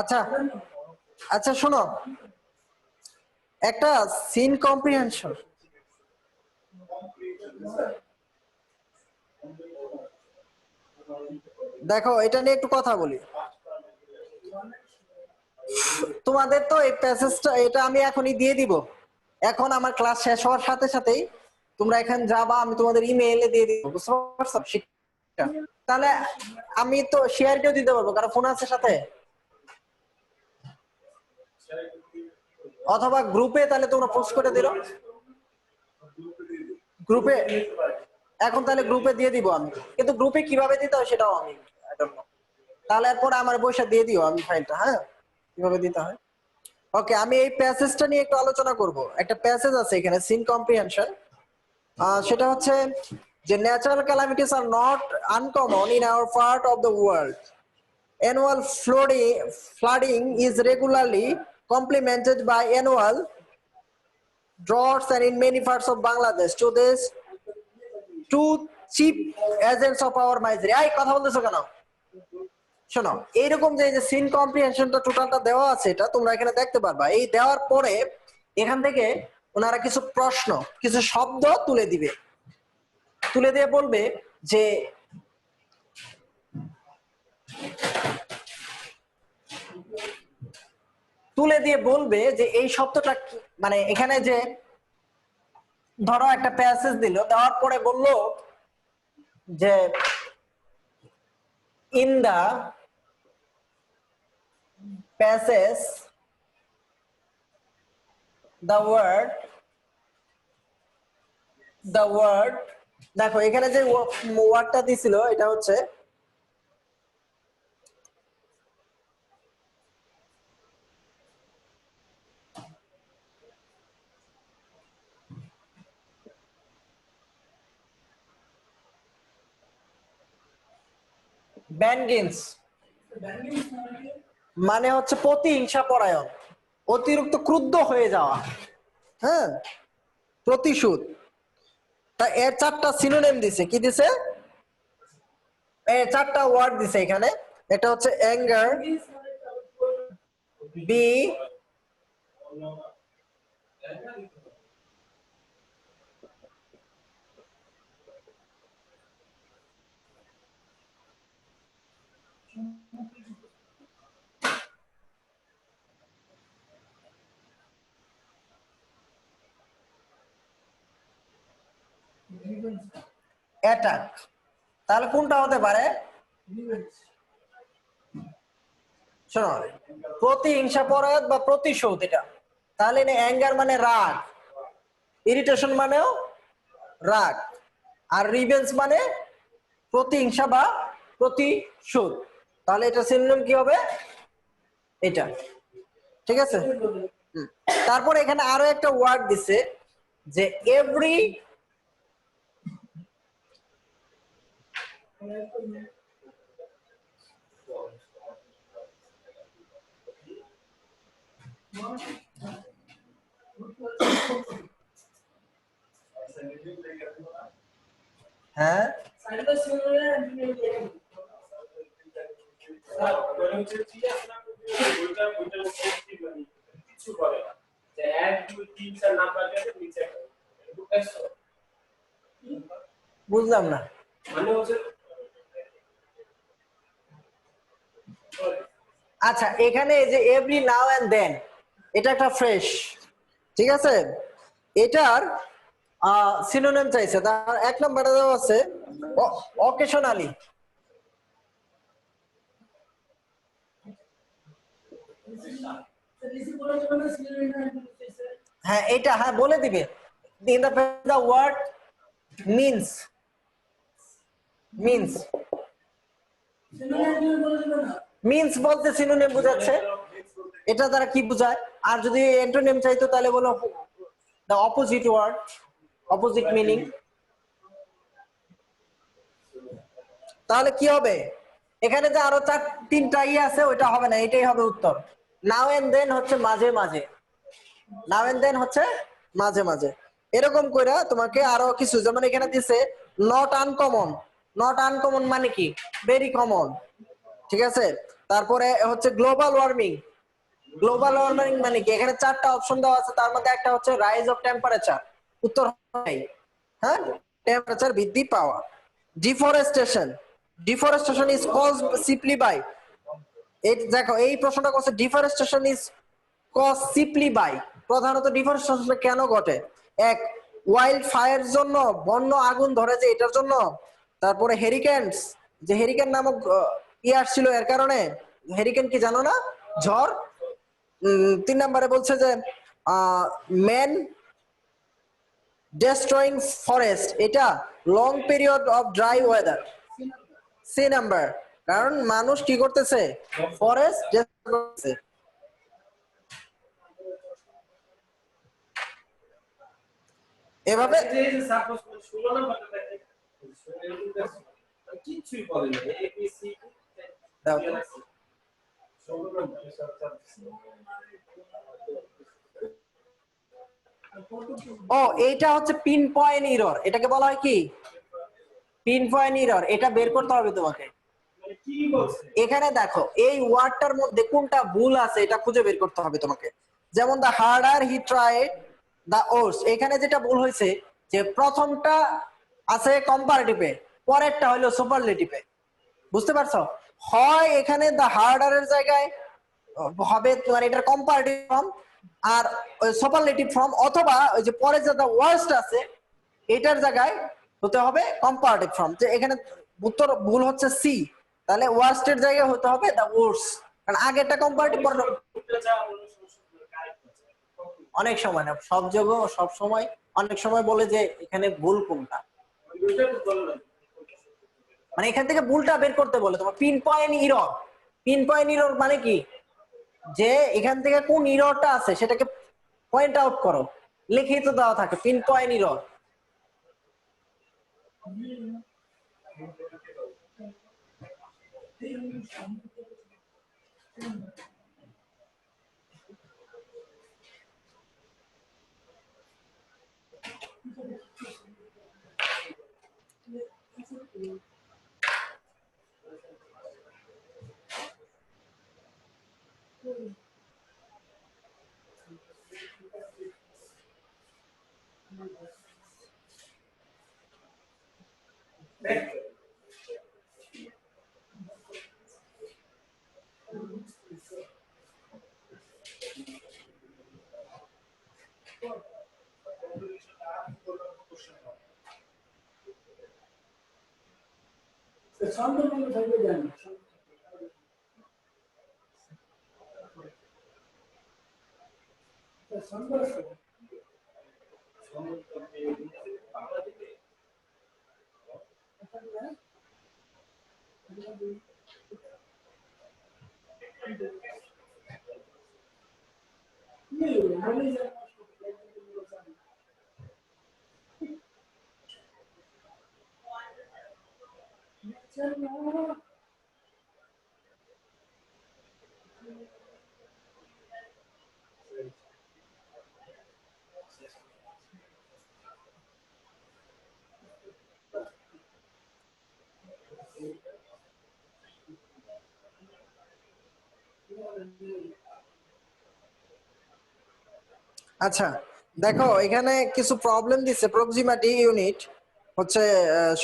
আচ্ছা আচ্ছা, শোনো, একটা সিন কম্প্রিহেনশন, দেখো এটা নিয়ে একটু কথা বলি। তোমাদের তো এই প্যাসেজটা, এটা আমি এখনই দিয়ে দিব। এখন আমার ক্লাস শেষ হওয়ার সাথে সাথেই তোমরা এখানে যাবা, আমি তোমাদের ইমেইলে দিয়ে দিব, বুঝতে পারছো? তাহলে আমি তো শেয়ার কেও দিতে পারবো, কারণ ফোন আছে সাথে, অথবা গ্রুপে, তাহলে তোমরা পোস্ট করে দিলো গ্রুপে। এখন তাহলে গ্রুপে দিয়ে দিব আমি, কিন্তু গ্রুপে কিভাবে দিতে হয় সেটাও আমি I don't know। তাহলে এরপর আমার বইসা দিয়ে দিও আমি ফাইলটা, হ্যাঁ, কিভাবে দিতে হয়। ওকে, আমি এই প্যাসেজটা নিয়ে একটু আলোচনা করব। একটা প্যাসেজ আছে এখানে, সিন কম্প্রিহেনশন। সেটা হচ্ছে যে natural calamities are not uncommon in our part of the world. Annual flooding is regularly complemented by annual droughts and in many parts of Bangladesh to this two chief agents of our misery. এই কথা বলতেছো কেন? শোনো, এইরকম যে scene কম্প্রিহেনশনটা টোটালটা দেওয়া আছে, এটা তোমরা এখানে দেখতে পারবা। এই দেওয়ার পরে এখান থেকে ওনারা কিছু প্রশ্ন, কিছু শব্দ তুলে দিবে, তুলে দিয়ে বলবে যে এই শব্দটা মানে এখানে যে ধরো একটা প্যাসেজ দিল, দেওয়ার পরে বলল যে in the passage the word, দেখো এখানে যে ওয়ার্ডটা দিছিল এটা হচ্ছে ব্যানগিন্স, মানে হচ্ছে প্রতিহিংসা পরায়ণ, অতিরিক্ত ক্রুদ্ধ হয়ে যাওয়া, হ্যাঁ, প্রতিশোধ। তা এর 4টা সিনোনিম দিছে, কি দিছে? এর 4টা ওয়ার্ড দিছে এখানে। এটা হচ্ছে অ্যাঙ্গার, বি অ্যাটাক। তাহলে কোনটা হতে পারে? শোনো, প্রতিহিংসা পরায়ণ বা প্রতিশোধ, এটা তাহলে অ্যাঙ্গার মানে রাগ, ইরিটেশন মানেও রাগ, আর রিভেঞ্জ মানে প্রতিহিংসা বা প্রতিশোধ। তাহলে এটা সিনোনিম কি হবে? এটা। ঠিক আছে। তারপর এখানে আরো একটা ওয়ার্ড দিছে যে এভরি, হ্যাঁ সাইডে সিঙ্গুলার স্যার মানে হচ্ছে কি আপনার ওইটা কিছু করে না যে 1 2 3 4 নাম্বার দিয়ে নিচে বুঝছো বুঝলাম না। মানে হচ্ছে আচ্ছা, এখানে এই যে এভরি নাও এন্ড দেন, এটা একটা ফ্রেশ, ঠিক আছে, এটার সিনোনিম চাইছে। তার এক নম্বরে দেওয়া আছে অকেশনালি। রিসিভ করার জন্য সিঙ্গুলার হ্যাঁ এটা হ্যাঁ বলে দিবে। In the word means, means, singular বলে দিবেন না মিন্স বলতে সিনোনিম বোঝাচ্ছে। এটা দ্বারা কি বোঝায়? আর যদি অ্যান্টোনিম চাইতো তাহলে বলো the opposite word, opposite meaning. তাহলে কি হবে? এখানে যে আরো তিনটা আছে ওইটা হবে না, এটাই হবে উত্তর। নাও এন্ড দেন হচ্ছে মাঝে মাঝে, নাও এন্ড দেন হচ্ছে মাঝে মাঝে। এরকম কইরা তোমাকে আরো কিছু, যেমন এখানে দিছে নট আনকমন। নট আনকমন মানে কি? Very common. ঠিক আছে। তারপরে হচ্ছে গ্লোবাল ওয়ার্মিং। গ্লোবাল ওয়ার্মিং মানে কি? এখানে চারটা অপশন দেওয়া আছে, তার মধ্যে একটা হচ্ছে রাইজ অফ টেম্পারেচার, উত্তর হয় হ্যাঁ, টেম্পারেচার বৃদ্ধি পাওয়া। Deforestation, deforestation is caused simply by, এই দেখো এই প্রশ্নটা করছে deforestation is cause simply by, প্রধানত ডিফরেস্টেশন কেন ঘটে? এক, ওয়াইল্ড ফায়ার জন্য, বন্য আগুন ধরে যে এটার জন্য। তারপরে হেরিকেনস, যে হেরিকেন নামক আসছিল এর কারণে। হেরিকেন কি জানো না? ঝড়। তিন নম্বরে বলছে যে ম্যান ডেস্ট্রয়িং ফরেস্ট, এটা long period of dry weather. C number, কারণ মানুষ কি করতেছে? ফরেস্ট ডেস্ট্রয় করতেছে। এভাবে যে যে সাপোজ 16 নাম্বারটা দেখে কিছুই বলে না এবিসি দাও তো। 16 নাম্বার ও এইটা হচ্ছে পিন পয়েন্ট এরর, এটাকে বলা হয় কি? Pin point error. এটা বের করতে হবে তোমাকে। মানে কি বলছে এখানে দেখো এই ওয়ার্ডটার মধ্যে কোনটা ভুল আছে এটা খুঁজে বের করতে হবে তোমাকে। যেমন দা হার্ডার হি ট্রাইড দা ওর্স, এখানে যেটা ভুল হয়েছে যে প্রথমটা আছে কম্পারেটিভে, পরেরটা হলো সুপারলেটিভে। বুঝতে পারছো? হয় এখানে দা হার্ডারের জায়গায় হবে তোমার এটার কম্পারেটিভ ফর্ম আর সুপারলেটিভ ফর্ম, অথবা ওই যে পরে যে দা ওয়ার্স্ট আছে এটার জায়গায় হতে হবে কম্পারেটিভ ফর্ম। যে এখানে উত্তর ভুল হচ্ছে সি, তাহলে ওয়ার্স্ট এর জায়গায় হতে হবে দা ওর্স, কারণ আগেরটা কম্পারেটিভ পরে। উঠতে যাওয়া অনুসংশোধন কারেক্ট আছে অনেক সময় না, সব জায়গায় সব সময়, অনেক সময় বলে যে এখানে ভুল কোনটা, ওইটা তো বললাম মানে এখান থেকে ভুলটা বের করতে বলে তোমার pin point error. Pin point error মানে কি? যে এখান থেকে কোন ইররটা আছে সেটাকে পয়েন্ট আউট করো, লিখিত দেওয়া থাকে পিন পয়েন্ট ইরর। ছন্দ থাকবে জানি ছন্দ আছে আচ্ছা দেখো এখানে কিছু প্রবলেম দিছে, প্রক্সিমিটি ইউনিট হচ্ছে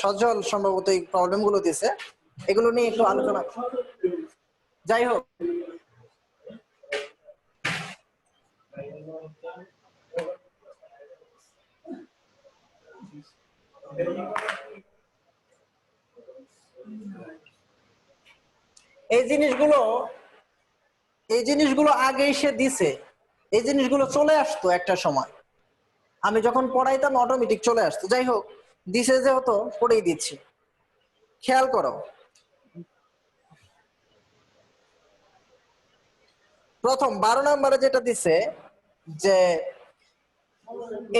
সজল সম্ভবত এই প্রবলেম গুলো দিছে, এগুলো নিয়ে একটু আলোচনা। যাই হোক, এই জিনিসগুলো আগেই সে দিছে, এই জিনিসগুলো চলে আসতো একটা সময়, আমি যখন পড়াইতাম অটোমেটিক চলে আসতো। যাই হোক, দিছে যেহেতু পড়েই দিচ্ছি। খেয়াল করো, প্রথম 12 নম্বরে যেটা দিছে যে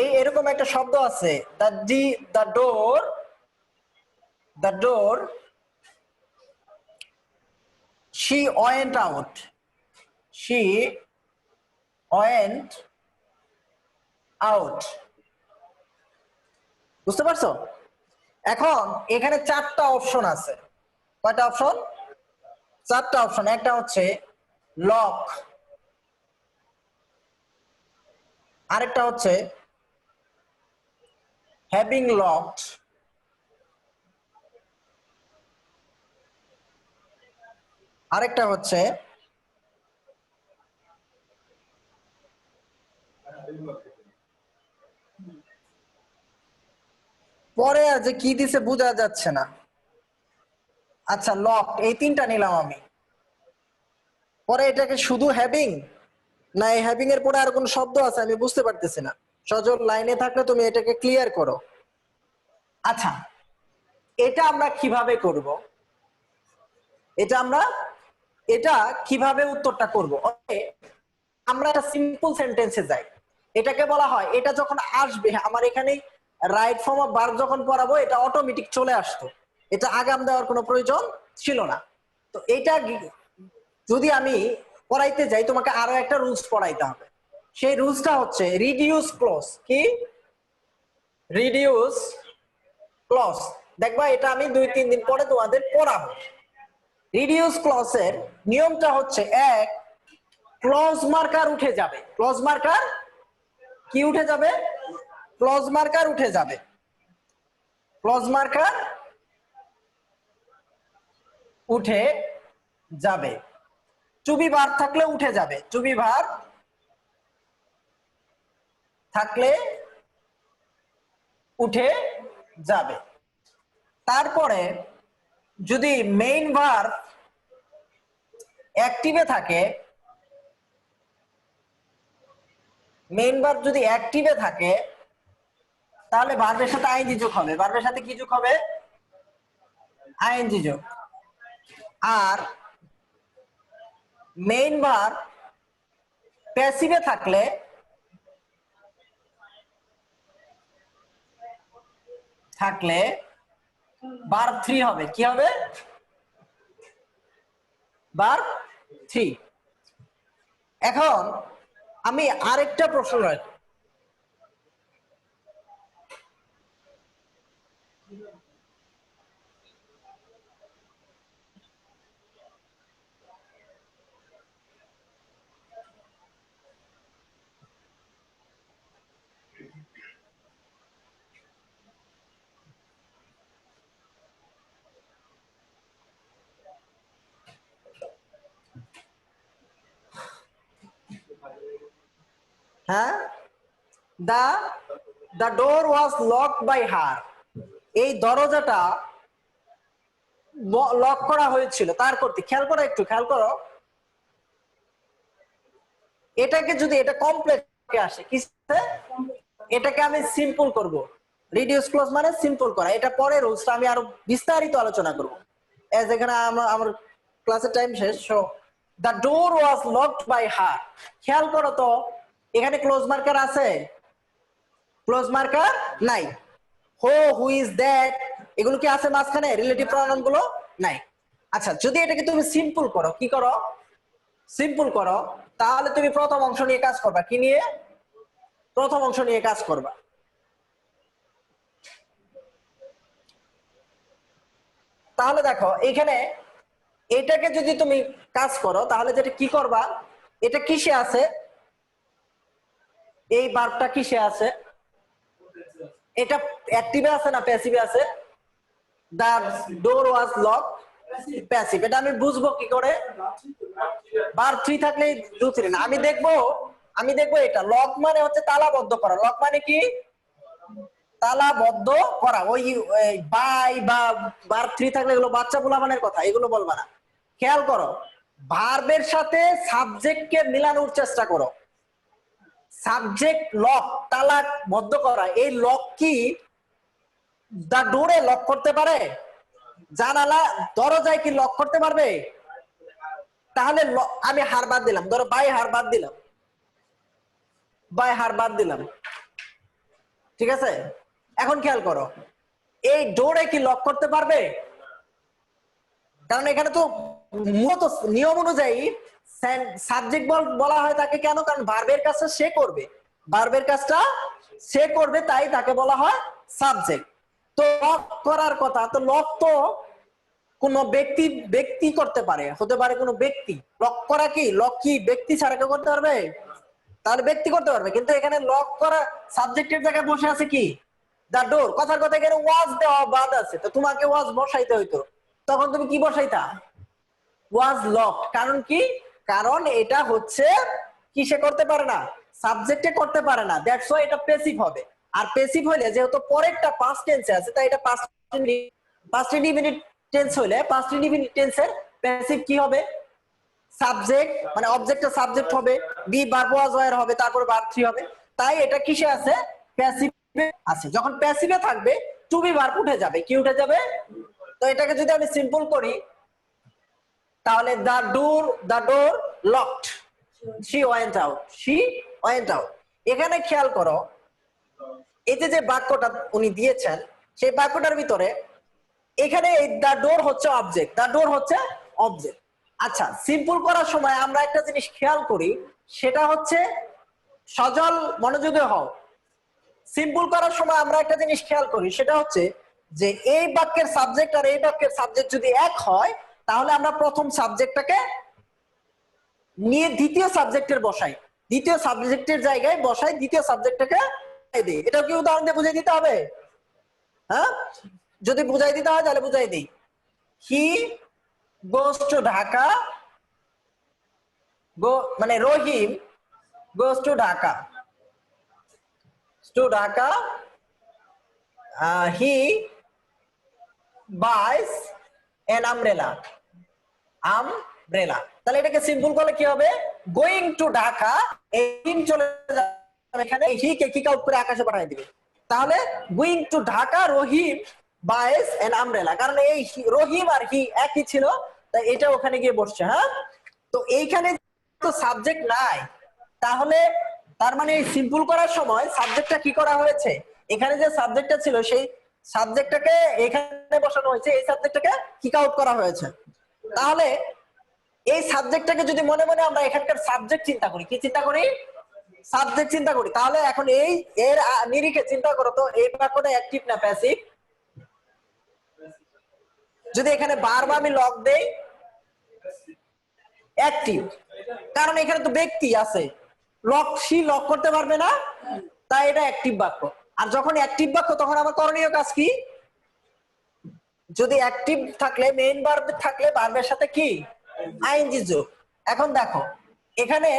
এই এরকম একটা শব্দ আছে, the door she went out, she went out, বুঝতে পারছো? এখন এখানে চারটা অপশন আছে। কয়টা অপশন? চারটা অপশন। একটা হচ্ছে লক, আরেকটা হচ্ছে হ্যাভিং লকড, আরেকটা হচ্ছে পরে আর যে কি দিছে বোঝা যাচ্ছে না। আচ্ছা লক, এই তিনটা নিলাম আমি। পরে এটাকে শুধু হ্যাভিং, না এই হ্যাভিং এর পরে আর কোন শব্দ আছে আমি বুঝতে পারতেছি না। সজল লাইনে থাকলে তুমি এটাকে ক্লিয়ার করো। আচ্ছা এটা আমরা কিভাবে করব? এটা কিভাবে উত্তরটা করব? আমরা একটা সিম্পল সেন্টেন্সে যাই। এটাকে বলা হয়, এটা যখন আসবে আমার এখানে রাইট ফর্ম অফ ভার্ব যখন পড়াবো এটা অটোমেটিক চলে আসতো, এটা আগাম দেওয়ার কোনো প্রয়োজন ছিল না। তো এটা যদি আমি পড়াইতে যাই তোমাকে আরো একটা রুলস পড়াইতে হবে। সেই রুলসটা হচ্ছে রিডিউস ক্লজ। কি? Reduce clause. দেখবা এটা আমি 2-3 দিন পরে তোমাদের পড়াবো। রিডিউস ক্লজের নিয়মটা হচ্ছে, এক, ক্লজ মার্কার উঠে যাবে। ক্লজ মার্কার কি উঠে যাবে? ক্লজ মার্কার উঠে যাবে। ক্লজ মার্কার উঠে যাবে। টু বি ভার্ব থাকলে উঠে যাবে। টু বি ভার্ব থাকলে উঠে যাবে। তারপরে যদি মেইন ভার্ব অ্যাক্টিভে থাকে, মেইন ভার্ব যদি অ্যাক্টিভে থাকে তাহলে ভার্বের সাথে আইএনজি যোগ হবে। ভার্বের সাথে কি যোগ হবে? আইএনজি যোগ। আর মেইন ভার্ব প্যাসিভে থাকলে ভার্ব 3 হবে। কি হবে? ভার্ব 3। এখন আমি আরেকটা প্রশ্ন রাখি। হ্যাঁ, the door was locked by her. এই দরজাটা লক করা হয়েছিল তার কর্তৃক। খেয়াল করো, একটু খেয়াল করো। এটাকে যদি এটা কমপ্লেক্স আসে, কিসে? এটাকে আমি সিম্পল করব। রিডিউস ক্লজ মানে সিম্পল করা। এটা পরে রুলসটা আমি আরো বিস্তারিত আলোচনা করব। এজ এখানে আমার ক্লাসের টাইম শেষ। So the door was locked by her. খেয়াল করো তো এখানে ক্লোজ মার্কার আছে? ক্লোজ মার্কার নাই। হু ইজ দ্যাট এগুলো কি আছে মাঝখানে? রিলেটিভ প্রনাউন গুলো নাই। আচ্ছা, যদি এটাকে তুমি সিম্পল করো, কি করো? সিম্পল করো, তাহলে তুমি প্রথম অংশ নিয়ে কাজ করবা। কি নিয়ে? প্রথম অংশ নিয়ে কাজ করবা। তাহলে দেখো এখানে এটাকে যদি তুমি কাজ করো তাহলে যেটা কি করবা, এটা কিসে আছে? এই ভার্বটা কিসে আছে? এটা অ্যাক্টিভে আছে না প্যাসিভে আছে? The door was lock passive. এটা আমি বুঝবো কি করে? ভার্ব 3 থাকলে ডু 3 না। আমি দেখবো এটা লক মানে হচ্ছে তালাবদ্ধ করা। লক মানে কি? তালাবদ্ধ করা। ওই বাই বা ভার্ব 3 থাকলে এগুলো বাচ্চা পোলাপানের কথা, এগুলো বলবা না। খেয়াল করো, ভার্বের সাথে সাবজেক্টকে মিলানোর চেষ্টা করো। সাবজেক্ট লক, তালা বদ্ধ করা। এই লক কি দা ডোরে লক করতে পারে? জানালা দরজায় কি লক করতে পারবে? তাহলে আমি হার বাদ দিলাম, ধরো বাই হার বাদ দিলাম, বাই হার বাদ দিলাম, ঠিক আছে? এখন খেয়াল করো, এই ডোরে কি লক করতে পারবে? কারণ এখানে তো মূলত নিয়ম অনুযায়ী সাবজেক্ট বলা হয় তাকে, কেন? কারণ ভার্বের কাজটা সে করবে, ভার্বের কাজটা সে করবে, তাই তাকে বলা হয় সাবজেক্ট। তো লক করার কথা, তো লক তো কোন ব্যক্তি করতে পারে, হতে পারে কোনো ব্যক্তি। লক করা কি? লক কি ব্যক্তি ছাড়া কেউ করতে পারবে? তাহলে ব্যক্তি করতে পারবে, কিন্তু এখানে লক করা সাবজেক্টের জায়গায় বসে আছে কি? দা ডোর। কথার কথা এখানে ওয়াজ দেওয়া বাদ আছে, তো তোমাকে ওয়াজ বসাইতে হইতো, তখন তুমি কি বসাইতা? ওয়াজ লক। কারণ কি? কারণ এটা হচ্ছে কিসে করতে পারে না? সাবজেক্টে করতে পারে না, দ্যাটস ওয়াই এটা প্যাসিভ হবে। আর প্যাসিভ হইলে যেহেতু পরেরটা পাস্ট টেন্সে আছে, তাই এটা পাস্ট ইনডিফিনিট টেন্স হইলে পাস্ট ইনডিফিনিট টেন্সের প্যাসিভ কি হবে? সাবজেক্ট মানে অবজেক্টটা সাবজেক্ট হবে, বি ভার্ব ওয়াজ ওয়্যার হবে, তারপর ভার্ব 3 হবে। তাই এটা কিসে আছে? প্যাসিভে আছে। যখন প্যাসিভে থাকবে টু বি ভার্ব উঠে যাবে। কি উঠে যাবে? তো এটাকে যদি আমি সিম্পল করি তাহলে the door locked, she went out, she went out. এখানে খেয়াল করো, এই যে বাক্যটা উনি দিয়েছেন সেই বাক্যটার ভিতরে এখানে দ্য ডোর হচ্ছে অবজেক্ট, দ্য ডোর হচ্ছে অবজেক্ট। আচ্ছা, সিম্পল করার সময় আমরা একটা জিনিস খেয়াল করি, সেটা হচ্ছে সজল মনোযোগী হও। সিম্পল করার সময় আমরা একটা জিনিস খেয়াল করি, সেটা হচ্ছে যে এই বাক্যের সাবজেক্ট আর এই বাক্যের সাবজেক্ট যদি এক হয়, তাহলে আমরা প্রথম সাবজেক্টটাকে নিয়ে দ্বিতীয় সাবজেক্টের বসাই, দ্বিতীয় সাবজেক্টের জায়গায় বসাই, দ্বিতীয় সাবজেক্টটাকে দিই। এটা কি উদাহরণ দিয়ে বুঝিয়ে দিতে হবে? হ্যাঁ, যদি বুঝাই দিতে হয় তাহলে বুঝাই দিই। হি গোস টু ঢাকা, মানে Rahim goes to Dhaka, he buys an umbrella, তাহলে এটাকে সিম্পল করলে কি হবে? গোয়িং টু ঢাকা, এই চলে যাবে এখানে, হি কে কিক আউট করে আকাশে পাঠিয়ে দিবে। তাহলে going to Dhaka Rahim buys an umbrella, কারণ এই রহিম আর হি একই ছিল, তাই এটা ওখানে গিয়ে বসছে। হ্যাঁ, তো এইখানে তো সাবজেক্ট নাই, তাহলে তার মানে এই সিম্পল করার সময় সাবজেক্টটা কি করা হয়েছে? এখানে যে সাবজেক্টটা ছিল সেই সাবজেক্টটাকে এখানে বসানো হয়েছে, এই সাবজেক্টটাকে কিক আউট করা হয়েছে। তাহলে এই সাবজেক্টটাকে যদি মনে মনে আমরা এখানকার সাবজেক্ট চিন্তা করি, কি চিন্তা করি? সাবজেক্ট চিন্তা করি। তাহলে এখন এর নিরিখে চিন্তা করো তো, এই বাক্যটা অ্যাক্টিভ না প্যাসিভ? যদি এখানে বারবার আমি লক দেই, অ্যাক্টিভ, কারণ এখানে তো ব্যক্তি আছে, সি লক করতে পারবে না, তাই এটা অ্যাক্টিভ বাক্য। আর যখন অ্যাক্টিভ বাক্য তখন আমার করণীয় কাজ কি? যদি অ্যাক্টিভ থাকলে, মেইন ভার্ব থাকলে ভার্বের সাথে কি? আইএনজি যোগ। এখন দেখো এখানে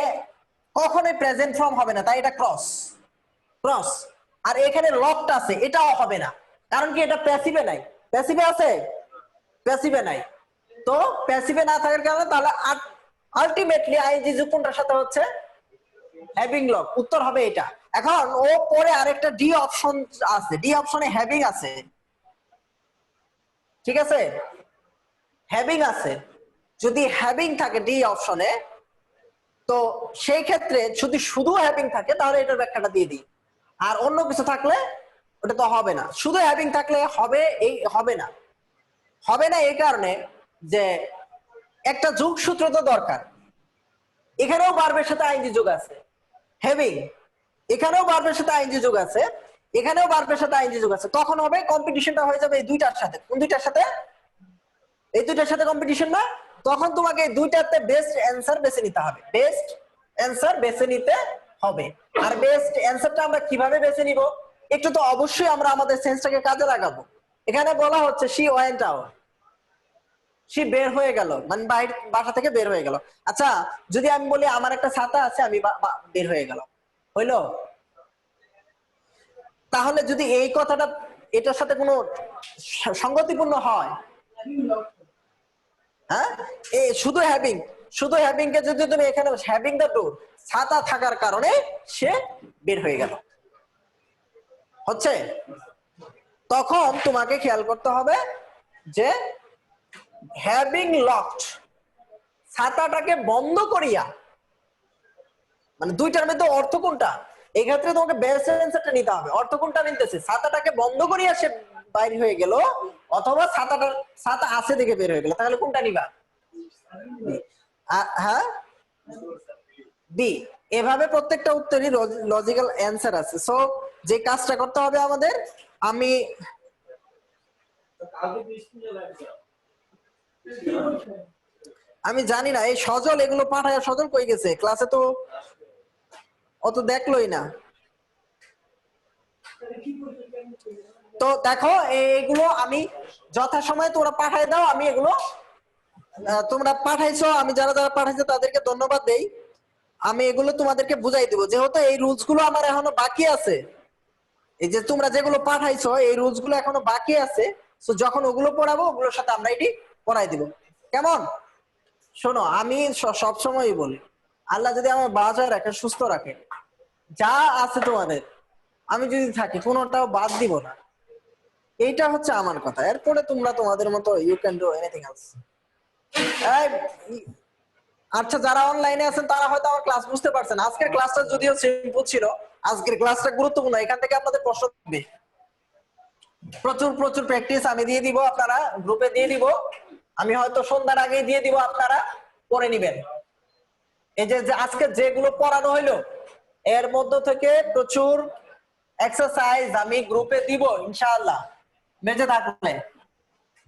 কখনোই প্রেজেন্ট ফর্ম হবে না, তাই এটা ক্রস। আর এখানে লকটা আছে, এটাও হবে না, কারণ কি? এটা প্যাসিভে নাই। প্যাসিভে আছে? প্যাসিভে নাই। তো প্যাসিভে না থাকার কারণে তাহলে আলটিমেটলি আইএনজি যোগ কোনটার সাথে হচ্ছে? Having lock. উত্তর হবে এটা। এখন ও পরে আরেকটা ডি অপশন আছে, ডি অপশনে হ্যাভিং আছে, ঠিক আছে? হ্যাভিং আছে, যদি হ্যাভিং থাকে ডি অপশনে, তো সেই ক্ষেত্রে যদি শুধু হ্যাভিং থাকে তাহলে এটার ব্যাখ্যাটা দিয়ে দিই। আর অন্য কিছু থাকলে ওটা তো হবে না। শুধু হ্যাভিং থাকলে হবে, এই হবে না। হবে না এই কারণে যে একটা যোগসূত্র তো দরকার। এখানেও ভার্বের সাথে আইনজি যোগ আছে, হ্যাভিং, এখানেও ভার্বের সাথে আইনজি যোগ আছে, এখানেও ভার্বের সাথে আইনজি যোগ আছে। তখন হবে কম্পিটিশনটা হয়ে যাবে এই দুইটার সাথে। কোন দুইটার সাথে? এই দুইটার সাথে কম্পিটিশন না? তখন তোমাকে এই দুইটাতে বেস্ট অ্যান্সার বেছে নিতে হবে, বেস্ট অ্যান্সার বেছে নিতে হবে। আর বেস্ট অ্যান্সারটা আমরা কিভাবে বেছে নিব? একটু তো অবশ্যই আমরা আমাদের সেন্সটাকে কাজে লাগাবো। এখানে বলা হচ্ছে শি ওয়েন্ট আউট, সে বের হয়ে গেল, মানে বাসা থেকে বের হয়ে গেল। আচ্ছা, যদি আমি বলি আমার একটা ছাতা আছে, আমি বের হয়ে গেল, হইলো? তাহলে যদি এই কথাটা এটার সাথে কোনো সঙ্গতিপূর্ণ হয়, হ্যাঁ, শুধু হ্যাভিং, শুধু হ্যাভিং কে যদি তুমি এখানে হ্যাভিং দ্য ডোর, ছাতা থাকার কারণে সে বের হয়ে গেল, হচ্ছে? তখন তোমাকে খেয়াল করতে হবে যে হ্যাভিং লকড, ছাতাটাকে বন্ধ করিয়া, মানে দুইটার মধ্যে অর্থ কোনটা? এই ক্ষেত্রে তোমাকে বেস্ট অ্যান্সারটা নিতে হবে। অর্থ কোনটা নিতেছে? ছাতাটাকে বন্ধ করিয়া সে বাইরে হয়ে গেল, অথবা ছাতা আছে দেখে বের হয়ে গেল। তাহলে কোনটা নিবা? হ্যাঁ, বি। এভাবে প্রত্যেকটা উত্তরই লজিক্যাল অ্যান্সার আছে। সো যে কাজটা করতে হবে আমাদের, আমি জানি না এই সজল এগুলো পাঠায়, সজল কই গেছে? ক্লাসে তো অত দেখলোই না। তো দেখো এইগুলো আমি যথাসময়ে তোমরা পাঠায় দাও, আমি এগুলো তোমরা পাঠাইছো, আমি যারা যারা পাঠাইছো তাদেরকে ধন্যবাদ দেই। আমি এগুলো তোমাদেরকে বুঝাই দিব, যেহেতু এই রুলস গুলো আমার এখনো বাকি আছে। এই যে তোমরা যেগুলো পাঠাইছো এই রুলস গুলো এখনো বাকি আছে। তো যখন ওগুলো পড়াবো ওগুলোর সাথে আমরা এটি পড়াই দিব, কেমন? শোনো, আমি সবসময়ই বলি, আল্লাহ যদি আমার বাঁচায় রাখে, সুস্থ রাখে, যা আছে তোমাদের, আমি যদি থাকি কোনোটাও বাদ দিব না। এইটা হচ্ছে আমার কথা। এরপরে তোমরা তোমাদের মতো you can do anything else. আচ্ছা, যারা অনলাইনে আছেন তারা হয়তো আমার ক্লাস বুঝতে পারছেন। আজকের ক্লাসটা যদিও সিম্পল ছিল, আজকের ক্লাসটা গুরুত্বপূর্ণ। এখান থেকে আপনাদের প্রশ্ন থাকবে, প্রচুর প্রচুর প্র্যাকটিস আমি দিয়ে দিব, আপনারা গ্রুপে দিয়ে দিব। আমি হয়তো সন্ধ্যার আগে দিয়ে দিব, আপনারা পড়ে নিবেন। এই যে আজকে যেগুলো পড়ানো হইলো এর মধ্য থেকে প্রচুর এক্সারসাইজ আমি গ্রুপে দিব ইনশাআল্লাহ, মেজে থাকলে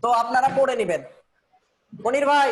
তো আপনারা পড়ে নিবেন। মনির ভাই,